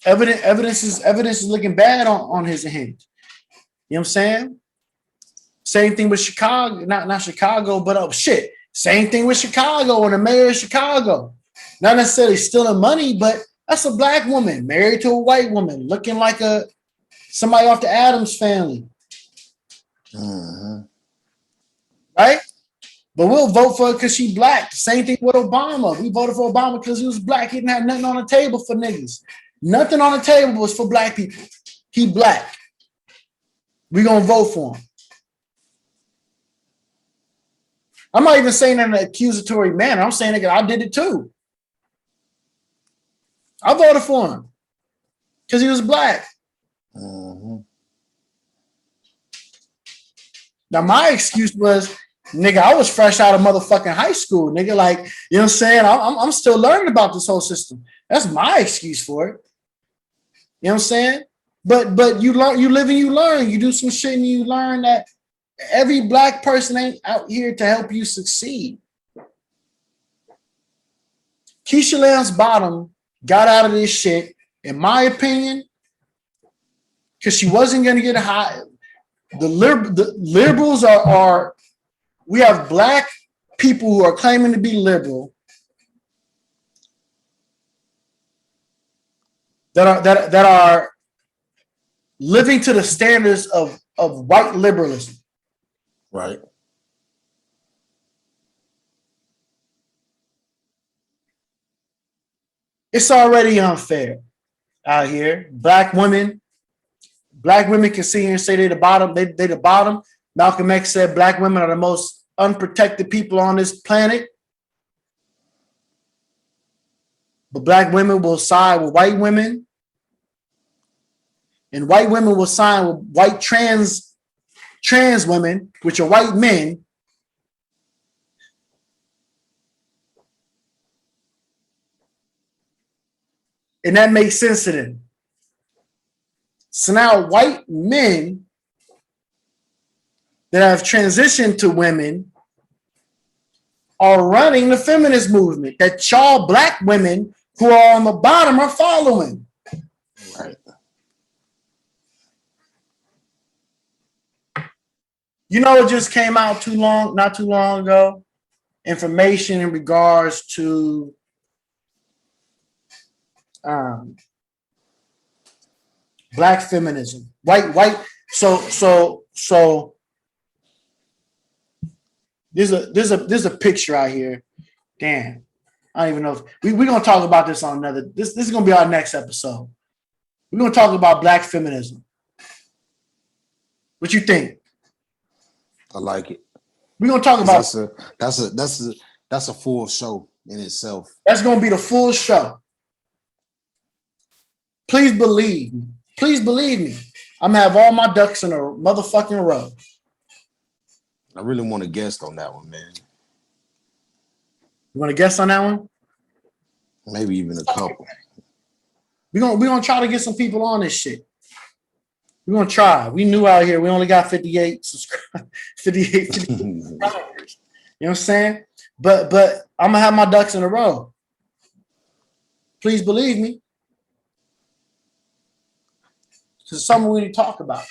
Evidence is looking bad on his end. You know what I'm saying? Same thing with Chicago, not Chicago, but shit. Same thing with Chicago and the mayor of Chicago. Not necessarily stealing money, but that's a black woman married to a white woman, looking like somebody off the Addams family. Mm-hmm. Right? But we'll vote for her because she black. Same thing with Obama. We voted for Obama because he was black. He didn't have nothing on the table for niggas. Nothing on the table was for black people. He black. We gonna vote for him. I'm not even saying in an accusatory manner. I'm saying that I did it too. I voted for him because he was black. Mm-hmm. Now my excuse was, nigga, I was fresh out of motherfucking high school, nigga. Like, you know what I'm saying? I'm still learning about this whole system. That's my excuse for it. You know what I'm saying? But you learn, you live and you learn. You do some shit and you learn that every black person ain't out here to help you succeed. Keisha Lance Bottom got out of this shit, in my opinion, because she wasn't going to get high. The liberals are, we have black people who are claiming to be liberal that are living to the standards of white liberalism. Right. It's already unfair out here. Black women can sit here and say they're the bottom. They the bottom. Malcolm X said black women are the most unprotected people on this planet. But black women will side with white women. And white women will side with white trans women, which are white men. And that makes sense to them. So now white men that have transitioned to women are running the feminist movement that y'all black women who are on the bottom are following. Right. You know, it just came out not too long ago, information in regards to black feminism, white. So there's a picture out here. Damn, I don't even know if we're gonna talk about this on another. This is gonna be our next episode. We're gonna talk about black feminism. What you think? I like it. We're gonna talk about that's a full show in itself. that's gonna be the full show. Please believe me. Please believe me. I'm gonna have all my ducks in a motherfucking row. I really want to guest on that one, man. You want to guess on that one? Maybe even a couple. We're gonna try to get some people on this shit. We're gonna try. We new out here. We only got 58 subscribers, 58 subscribers. You know what I'm saying? But I'm gonna have my ducks in a row. Please believe me. This is something we need to talk about.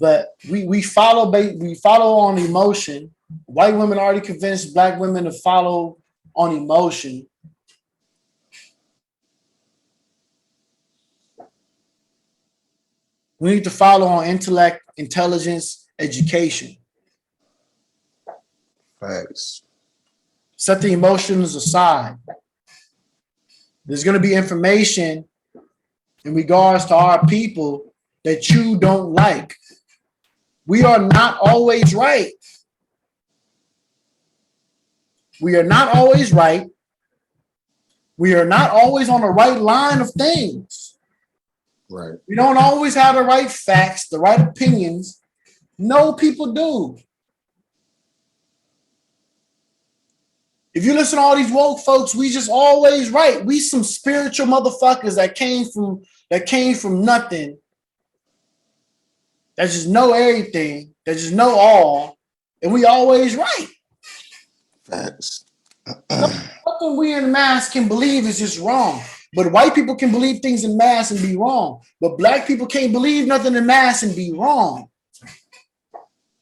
But we follow on emotion. White women already convinced black women to follow on emotion. We need to follow on intellect, intelligence, education. Facts. Set the emotions aside. There's going to be information in regards to our people that you don't like. We are not always right. We are not always right. We are not always on the right line of things. Right. We don't always have the right facts, the right opinions. No, people do. If you listen to all these woke folks, we just always right. We some spiritual motherfuckers that came from nothing. That just know everything. That just know all, and we always right. Facts. Nothing we in mass can believe is just wrong. But white people can believe things in mass and be wrong. But black people can't believe nothing in mass and be wrong.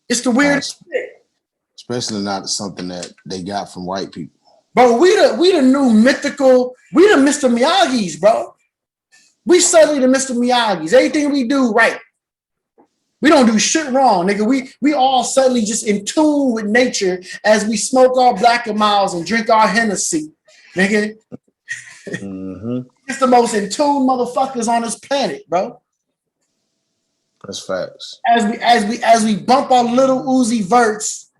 It's the weirdest shit. Especially not something that they got from white people. Bro, we the new mythical, we the Mr. Miyagi's, bro. We suddenly the Mr. Miyagi's. Everything we do right. We don't do shit wrong, nigga. We all suddenly just in tune with nature as we smoke our Black and Miles and drink our Hennessy, nigga. Mm-hmm. It's the most in tune motherfuckers on this planet, bro. That's facts. As we bump our little Uzi Verts,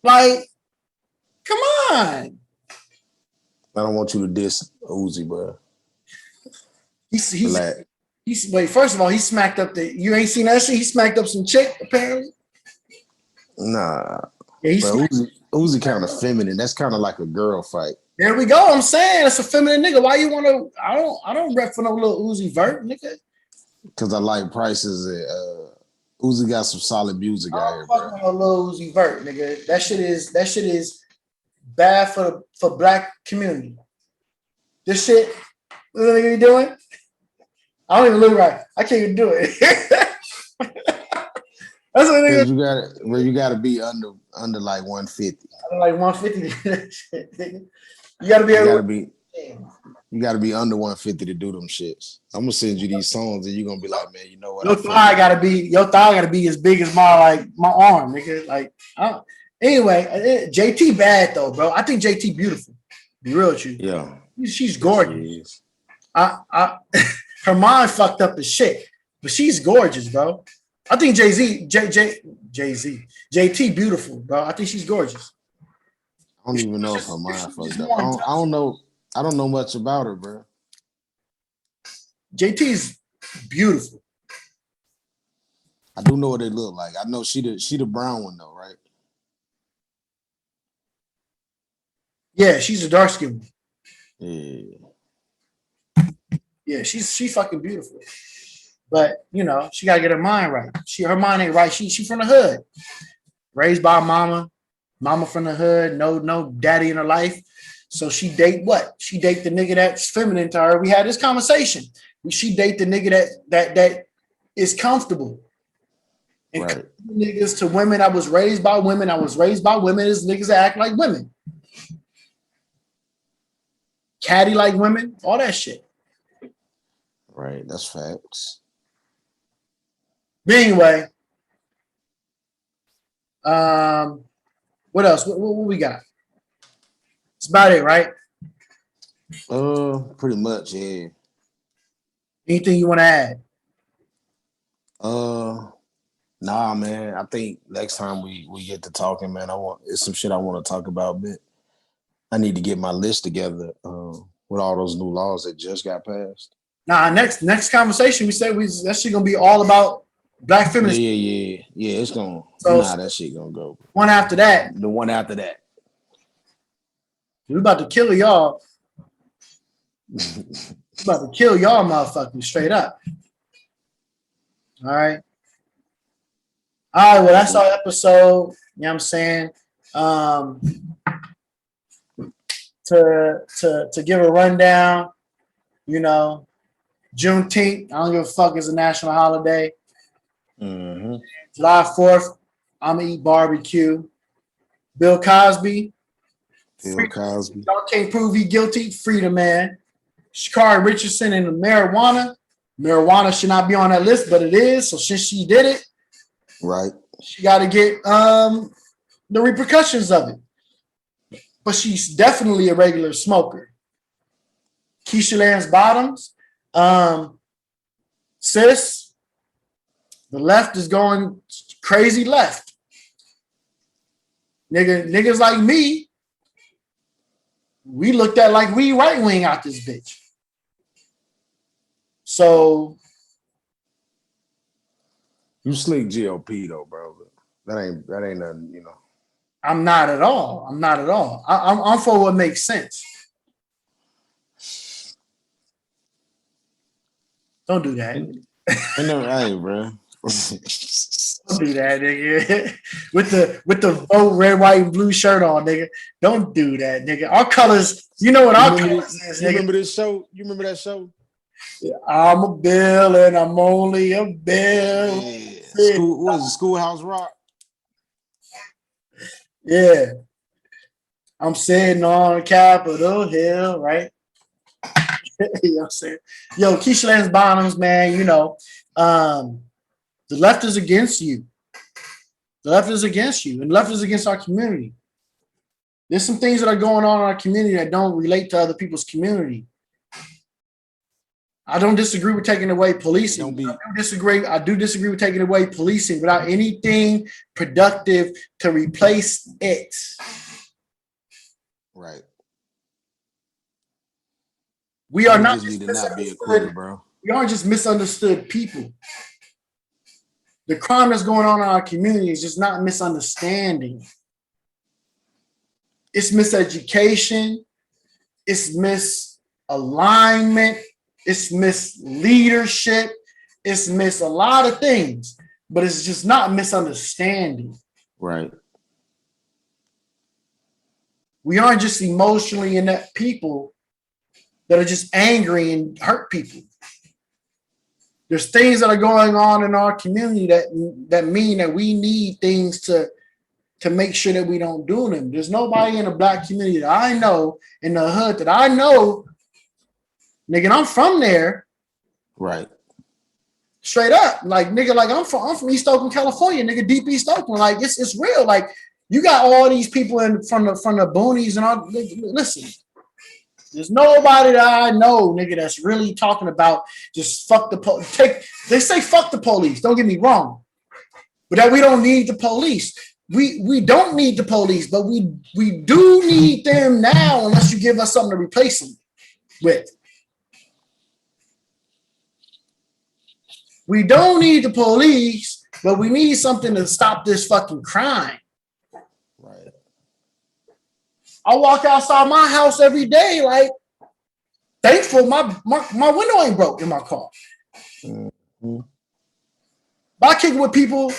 like, come on. I don't want you to diss Uzi, bro. Wait, first of all, he smacked up you ain't seen that shit? He smacked up some chick, apparently. Nah. Yeah, Bro, Uzi kind of feminine. That's kind of like a girl fight. There we go. I'm saying it's a feminine nigga. Why you want to? I don't rep for no little Uzi Vert, nigga. Because I like prices. Uzi got some solid music out here, Fuck bro. with no little Uzi Vert, nigga. That shit is bad for black community. This shit, what are you doing? I don't even look right. I can't even do it. That's what nigga. You gotta be under like 150. Like 150. You gotta be able You gotta be under 150 to do them shits. I'm gonna send you these songs and you're gonna be like, man, you know what? Your thigh gotta be as big as my arm, nigga. Like, anyway, JT bad though, bro. I think JT beautiful. Be real with you. Yeah. She's gorgeous. Her mind fucked up as shit, but she's gorgeous, bro. I think JT beautiful, bro. I think she's gorgeous. I don't even know if her mind fucked up. I don't know. I don't know much about her, bro. JT's beautiful. I do know what they look like. I know she the brown one though, right? Yeah, she's a dark skin. Yeah. Yeah, she's fucking beautiful. But you know, she gotta get her mind right. Her mind ain't right. She from the hood. Raised by mama from the hood, no daddy in her life. So she date what? She date the nigga that's feminine to her. We had this conversation. She date the nigga that is comfortable. And right. Niggas to women. I was raised by women. Is niggas that act like women. Caddy like women, all that shit. Right, that's facts. But anyway, what else? What we got? That's about it, right? Pretty much, yeah. Anything you want to add? Nah, man. I think next time we get to talking, man, it's some shit I want to talk about, but I need to get my list together with all those new laws that just got passed. Nah, next conversation we said that shit gonna be all about black feminists. Yeah. It's gonna that shit gonna go. One after that. The one after that. We about to kill y'all. We about to kill y'all motherfuckers straight up. All right. All right, well, that's our episode. You know what I'm saying? To give a rundown, you know, Juneteenth, I don't give a fuck, is a national holiday. Mm-hmm. July 4th, I'm gonna eat barbecue. Bill Cosby. Y'all can't prove he guilty. Free the man. Sha'Carri Richardson and the marijuana. Marijuana should not be on that list, but it is. So since she did it, right, she got to get the repercussions of it. But she's definitely a regular smoker. Keisha Lance Bottoms, sis, the left is going crazy left. Niggas like me, we looked at like we right wing out this bitch. So You slick GOP though, bro. But that ain't nothing, you know. I'm not at all. I'm not at all. I'm for what makes sense. Don't do that. And no, hey, bro. Don't do that, nigga. with the vote red, white, and blue shirt on, nigga. Don't do that, nigga. Our colors, you know what our colors is, You nigga. remember this show? You remember that show? I'm a bill and I'm only a bill. Yeah. What was it? Schoolhouse Rock? Yeah. I'm sitting on Capitol Hill, right? You know what I'm saying? Yo, Keisha Lance Bottoms, man, you know, the left is against you. The left is against you, and the left is against our community. There's some things that are going on in our community that don't relate to other people's community. I don't disagree with taking away policing. I do disagree with taking away policing without anything productive to replace it. Right. We are not just need just to not be acquitted, bro. We aren't just misunderstood people. The crime that's going on in our community is just not misunderstanding. It's miseducation. It's misalignment. It's misleadership. It's a lot of things, but it's just not misunderstanding. Right. We aren't just emotionally inept people that are just angry and hurt people. There's things that are going on in our community that mean that we need things to make sure that we don't do them. There's nobody in the black community that I know, in the hood that I know, nigga, and I'm from there. Right. Straight up. Like, nigga, like I'm from East Oakland, California, nigga, deep East Oakland. Like, it's real. Like, you got all these people from the boonies and all. Listen. There's nobody that I know, nigga, that's really talking about just fuck the police. They say fuck the police. Don't get me wrong, but that we don't need the police. We don't need the police, but we do need them now, unless you give us something to replace them with. We don't need the police, but we need something to stop this fucking crime. Right. I walk outside my house every day, like, thankful my window ain't broke in my car. Mm-hmm. But I kick it with people,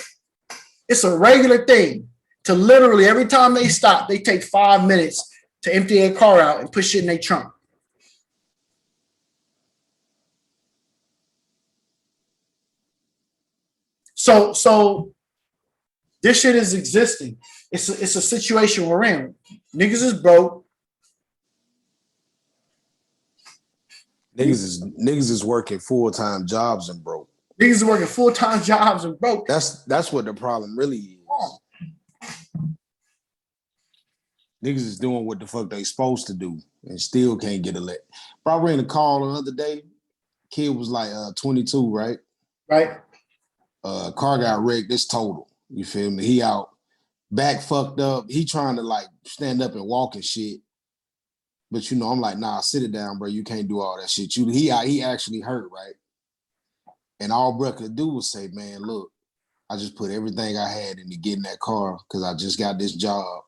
it's a regular thing to literally every time they stop, they take 5 minutes to empty their car out and put shit in their trunk. So this shit is existing. It's a situation we're in. Niggas is broke. Niggas is working full-time jobs and broke. Niggas is working full-time jobs and broke. That's what the problem really is. Niggas is doing what the fuck they supposed to do and still can't get elected. Bro, I ran a call the other day. Kid was like 22, right? Right. Car got wrecked. It's total. You feel me? He out. Back fucked up. He trying to like stand up and walk and shit. But you know, I'm like, nah, sit it down, bro. You can't do all that shit. He actually hurt, right? And all bro could do was say, man, look, I just put everything I had into getting that car because I just got this job.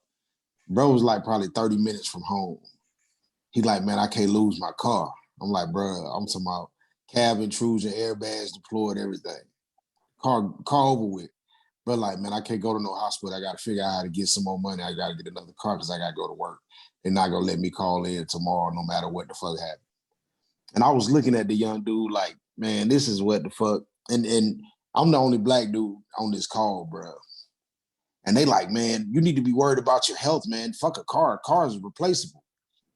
Bro was like probably 30 minutes from home. He like, man, I can't lose my car. I'm like, bro, I'm talking about cab intrusion, airbags deployed, everything. Car over with. Bro, like, man, I can't go to no hospital. I got to figure out how to get some more money. I got to get another car because I got to go to work. They're not going to let me call in tomorrow no matter what the fuck happened. And I was looking at the young dude like, man, this is what the fuck. And I'm the only black dude on this call, bro. And they like, man, you need to be worried about your health, man. Fuck a car. Cars are replaceable.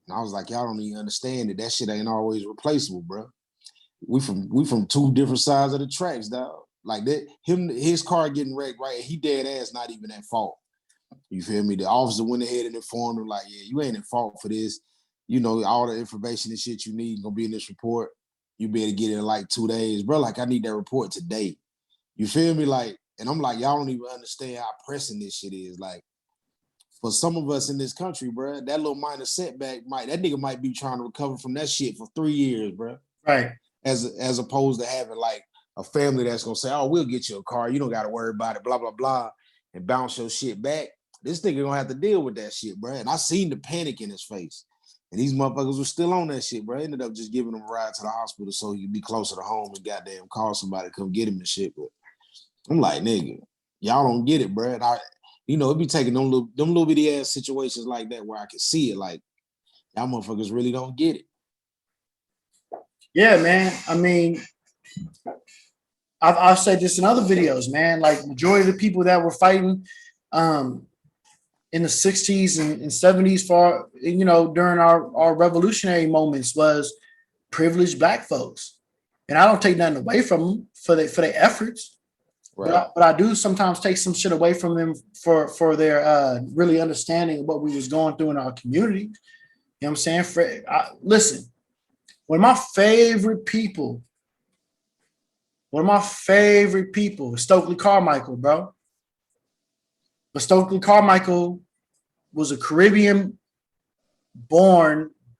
And I was like, y'all don't even understand that shit ain't always replaceable, bro. We from two different sides of the tracks, dog. Like that, his car getting wrecked, right? He dead ass not even at fault. You feel me? The officer went ahead and informed him, like, yeah, you ain't at fault for this. You know, all the information and shit you need gonna be in this report. You better get it in like 2 days, bro. Like, I need that report today. You feel me? Like, and I'm like, y'all don't even understand how pressing this shit is. Like, for some of us in this country, bro, that little minor setback that nigga might be trying to recover from that shit for 3 years, bro. Right. as opposed to having like a family that's gonna say, "Oh, we'll get you a car. You don't got to worry about it." Blah blah blah, and bounce your shit back. This nigga gonna have to deal with that shit, bro. And I seen the panic in his face. And these motherfuckers were still on that shit, bro. I ended up just giving him a ride to the hospital so he could be closer to home and goddamn call somebody to come get him and shit. But I'm like, nigga, y'all don't get it, bro. And it be taking them little bitty ass situations like that where I can see it. Like, y'all motherfuckers really don't get it. Yeah, man. I mean, I've said this in other videos, man. Like, majority of the people that were fighting in the 60s and 70s for, during our revolutionary moments was privileged Black folks. And I don't take nothing away from them for their efforts. Right. But I do sometimes take some shit away from them for their really understanding what we was going through in our community. You know what I'm saying? Listen, one of my favorite people is Stokely Carmichael, bro. But Stokely Carmichael was a Caribbean-born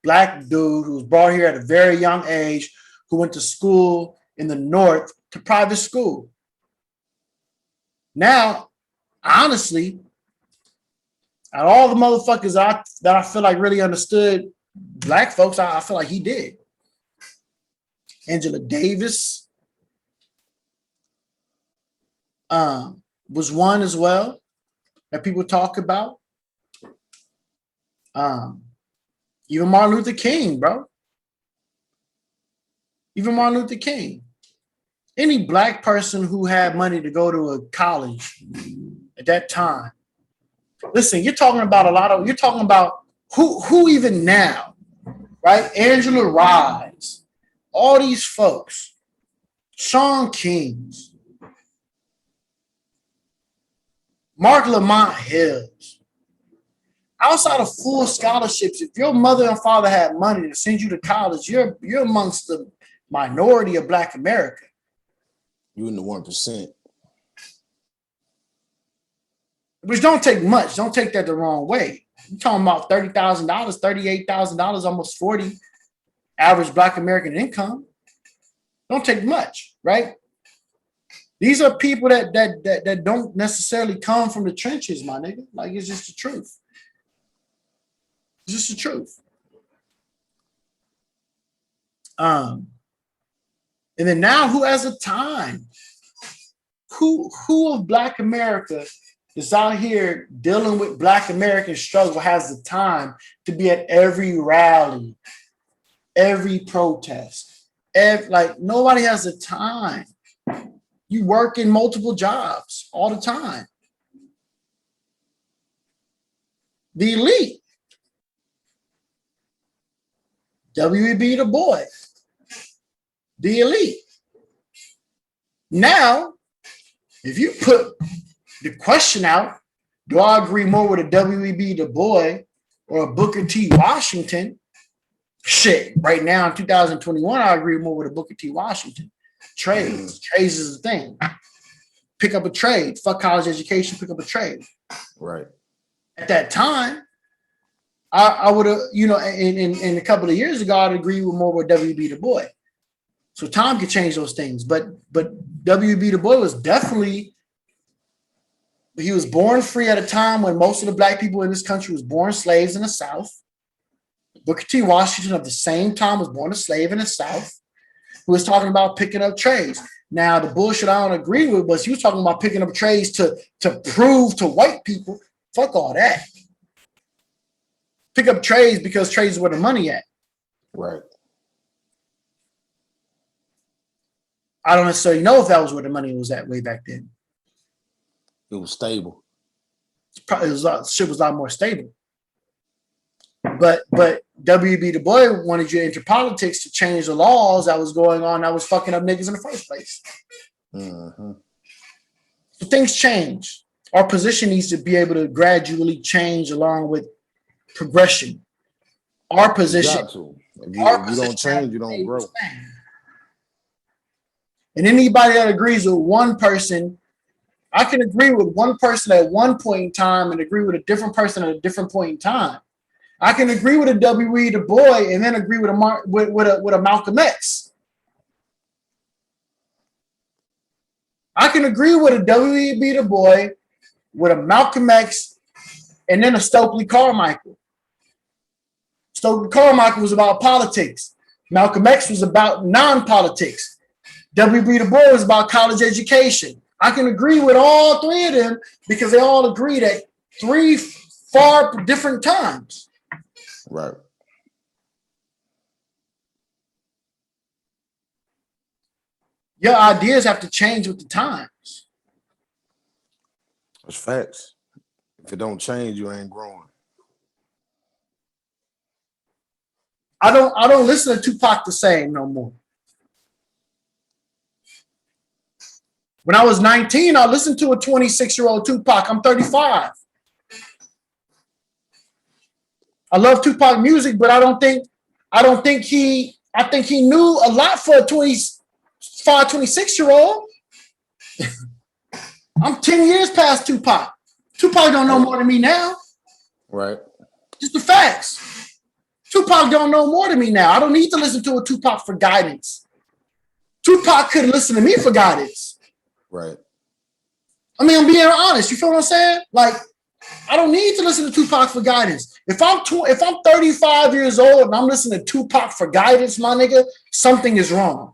Black dude who was brought here at a very young age, who went to school in the North to private school. Now, honestly, out of all the motherfuckers that I feel like really understood Black folks, I feel like he did. Angela Davis was one as well that people talk about. Even Martin Luther King, bro. Even Martin Luther King. Any Black person who had money to go to a college at that time. Listen, you're talking about who even now, right? Angela Rise, all these folks, Sean Kings, Mark Lamont Hills. Outside of full scholarships, if your mother and father had money to send you to college, you're amongst the minority of Black America. You in the 1%. Which don't take much. Don't take that the wrong way. You're talking about $30,000, $38,000, almost 40 average Black American income. Don't take much, right? These are people that don't necessarily come from the trenches, my nigga. Like, it's just the truth. It's just the truth. And then now, who has the time? Who of Black America is out here dealing with Black American struggle has the time to be at every rally, every protest? Nobody has the time. You work in multiple jobs all the time. The elite. W.E.B. Du Bois. The elite. Now, if you put the question out, do I agree more with a W.E.B. Du Bois or a Booker T. Washington? Shit, right now in 2021, I agree more with a Booker T. Washington. Trades. Trades is the thing. Pick up a trade. Fuck college education, pick up a trade. Right. At that time, I would have, in a couple of years ago, I'd agree with more with W.E.B. Du Bois. So time could change those things. But W.E.B. Du Bois was definitely, he was born free at a time when most of the Black people in this country was born slaves in the South. Booker T. Washington of the same time was born a slave in the South, who was talking about picking up trades. Now, the bullshit I don't agree with was he was talking about picking up trades to prove to white people, fuck all that. Pick up trades because trades is where the money at. Right. I don't necessarily know if that was where the money was at way back then. It was stable. Shit was a lot more stable. But W.E.B. Du Bois wanted you to enter politics to change the laws that was going on that was fucking up niggas in the first place. Mm-hmm. So things change. Our position needs to be able to gradually change along with progression. Our position. If you don't change, you don't grow. And anybody that agrees with one person, I can agree with one person at one point in time and agree with a different person at a different point in time. I can agree with a W.E. Du Bois and then agree with a Malcolm X. I can agree with a W.E.B. Du Bois, with a Malcolm X, and then a Stokely Carmichael. Stokely Carmichael was about politics. Malcolm X was about non-politics. W.B. Du Bois was about college education. I can agree with all three of them because they all agreed at three far different times. Right. Your ideas have to change with the times. That's facts. If it don't change, you ain't growing. I don't listen to Tupac the same no more. When I was 19, I listened to a 26-year-old Tupac. I'm 35. I love Tupac music, but I think he knew a lot for a 25, 26-year-old. I'm 10 years past Tupac. Tupac don't know more than me now. Right. Just the facts. Tupac don't know more than me now. I don't need to listen to a Tupac for guidance. Tupac couldn't listen to me for guidance. Right. I mean, I'm being honest. You feel what I'm saying? Like, I don't need to listen to Tupac for guidance. If I'm 35 years old and I'm listening to Tupac for guidance, my nigga, something is wrong.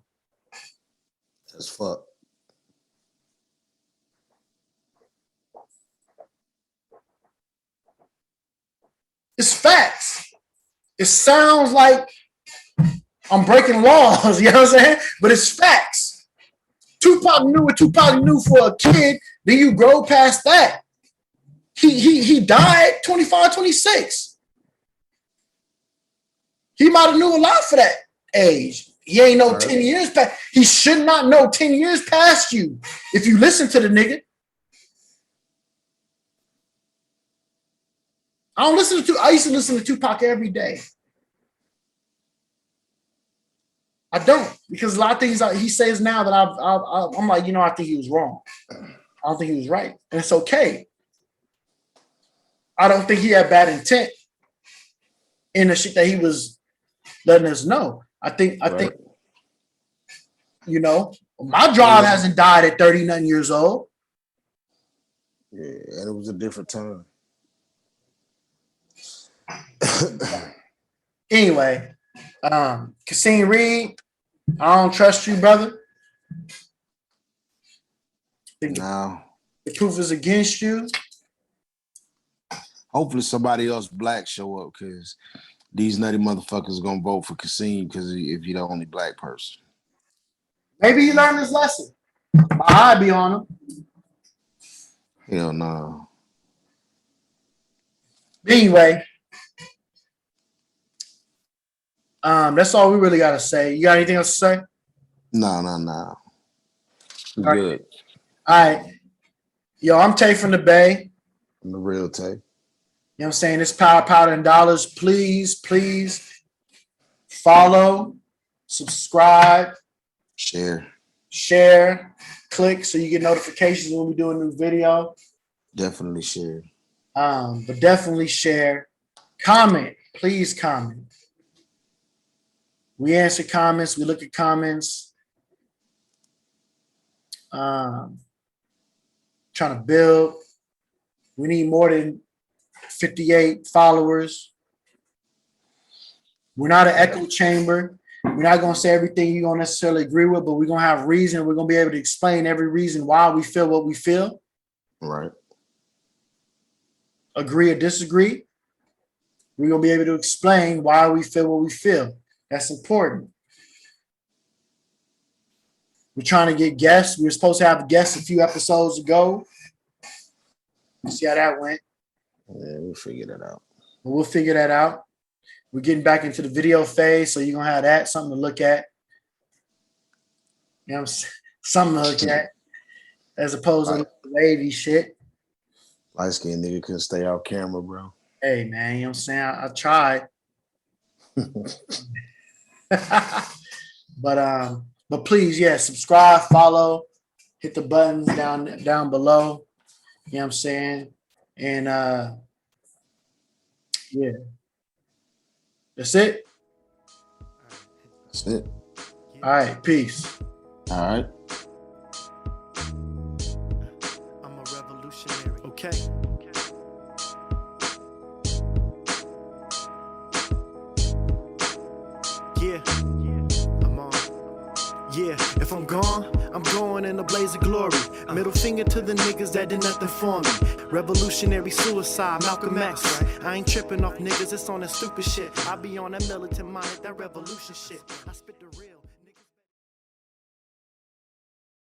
That's fuck. It's facts. It sounds like I'm breaking laws, you know what I'm saying? But it's facts. Tupac knew what Tupac knew for a kid. Then you grow past that. He died 25, 26. He might have knew a lot for that age. He ain't know 10 years past. He should not know 10 years past you if you listen to the nigga. I used to listen to Tupac every day. I don't, because a lot of things he says now that I'm like, I think he was wrong. I don't think he was right. And it's okay. I don't think he had bad intent in the shit that he was letting us know. I think, my drive hasn't died at 39 years old. Yeah, and it was a different time. Anyway, Kasim Reed, I don't trust you, brother. Now, the proof is against you. Hopefully somebody else black show up, because these nutty motherfuckers gonna vote for Kasim because if you're the only black person. Maybe he learned his lesson. My eye be on him. Hell no. Anyway, that's all we really gotta say. You got anything else to say? No. All Good. right. Yo, I'm Tay from the Bay. I'm the real Tay. You know what I'm saying? It's Power, Powder, and Dollars. Please follow, subscribe, share, click so you get notifications when we do a new video. Definitely share. But definitely share. Comment. Please comment. We answer comments. We look at comments. Trying to build. We need more than 58 followers. We're not an echo chamber. We're not going to say everything you're going to necessarily agree with, but we're going to have reason. We're going to be able to explain every reason why we feel what we feel. Right. Agree or disagree. We're going to be able to explain why we feel what we feel. That's important. We're trying to get guests. We were supposed to have guests a few episodes ago. See how that went. Yeah, we'll figure that out. We'll figure that out. We're getting back into the video phase, so you're going to have that, something to look at. You know what I'm saying? Something to look at, as opposed to wavy shit. Light-skinned nigga couldn't stay off camera, bro. Hey, man, you know what I'm saying? I tried. But please, subscribe, follow, hit the buttons down below. You know what I'm saying? And that's it. That's it. All right, peace. All right. revolutionary. Okay. Yeah, I'm on. Yeah, if I'm gone, I'm going in a blaze of glory. Middle finger to the niggas that did nothing for me. Revolutionary suicide, Malcolm X. I ain't tripping off niggas, it's on that stupid shit. I be on that militant minded, that revolution shit. I spit the real.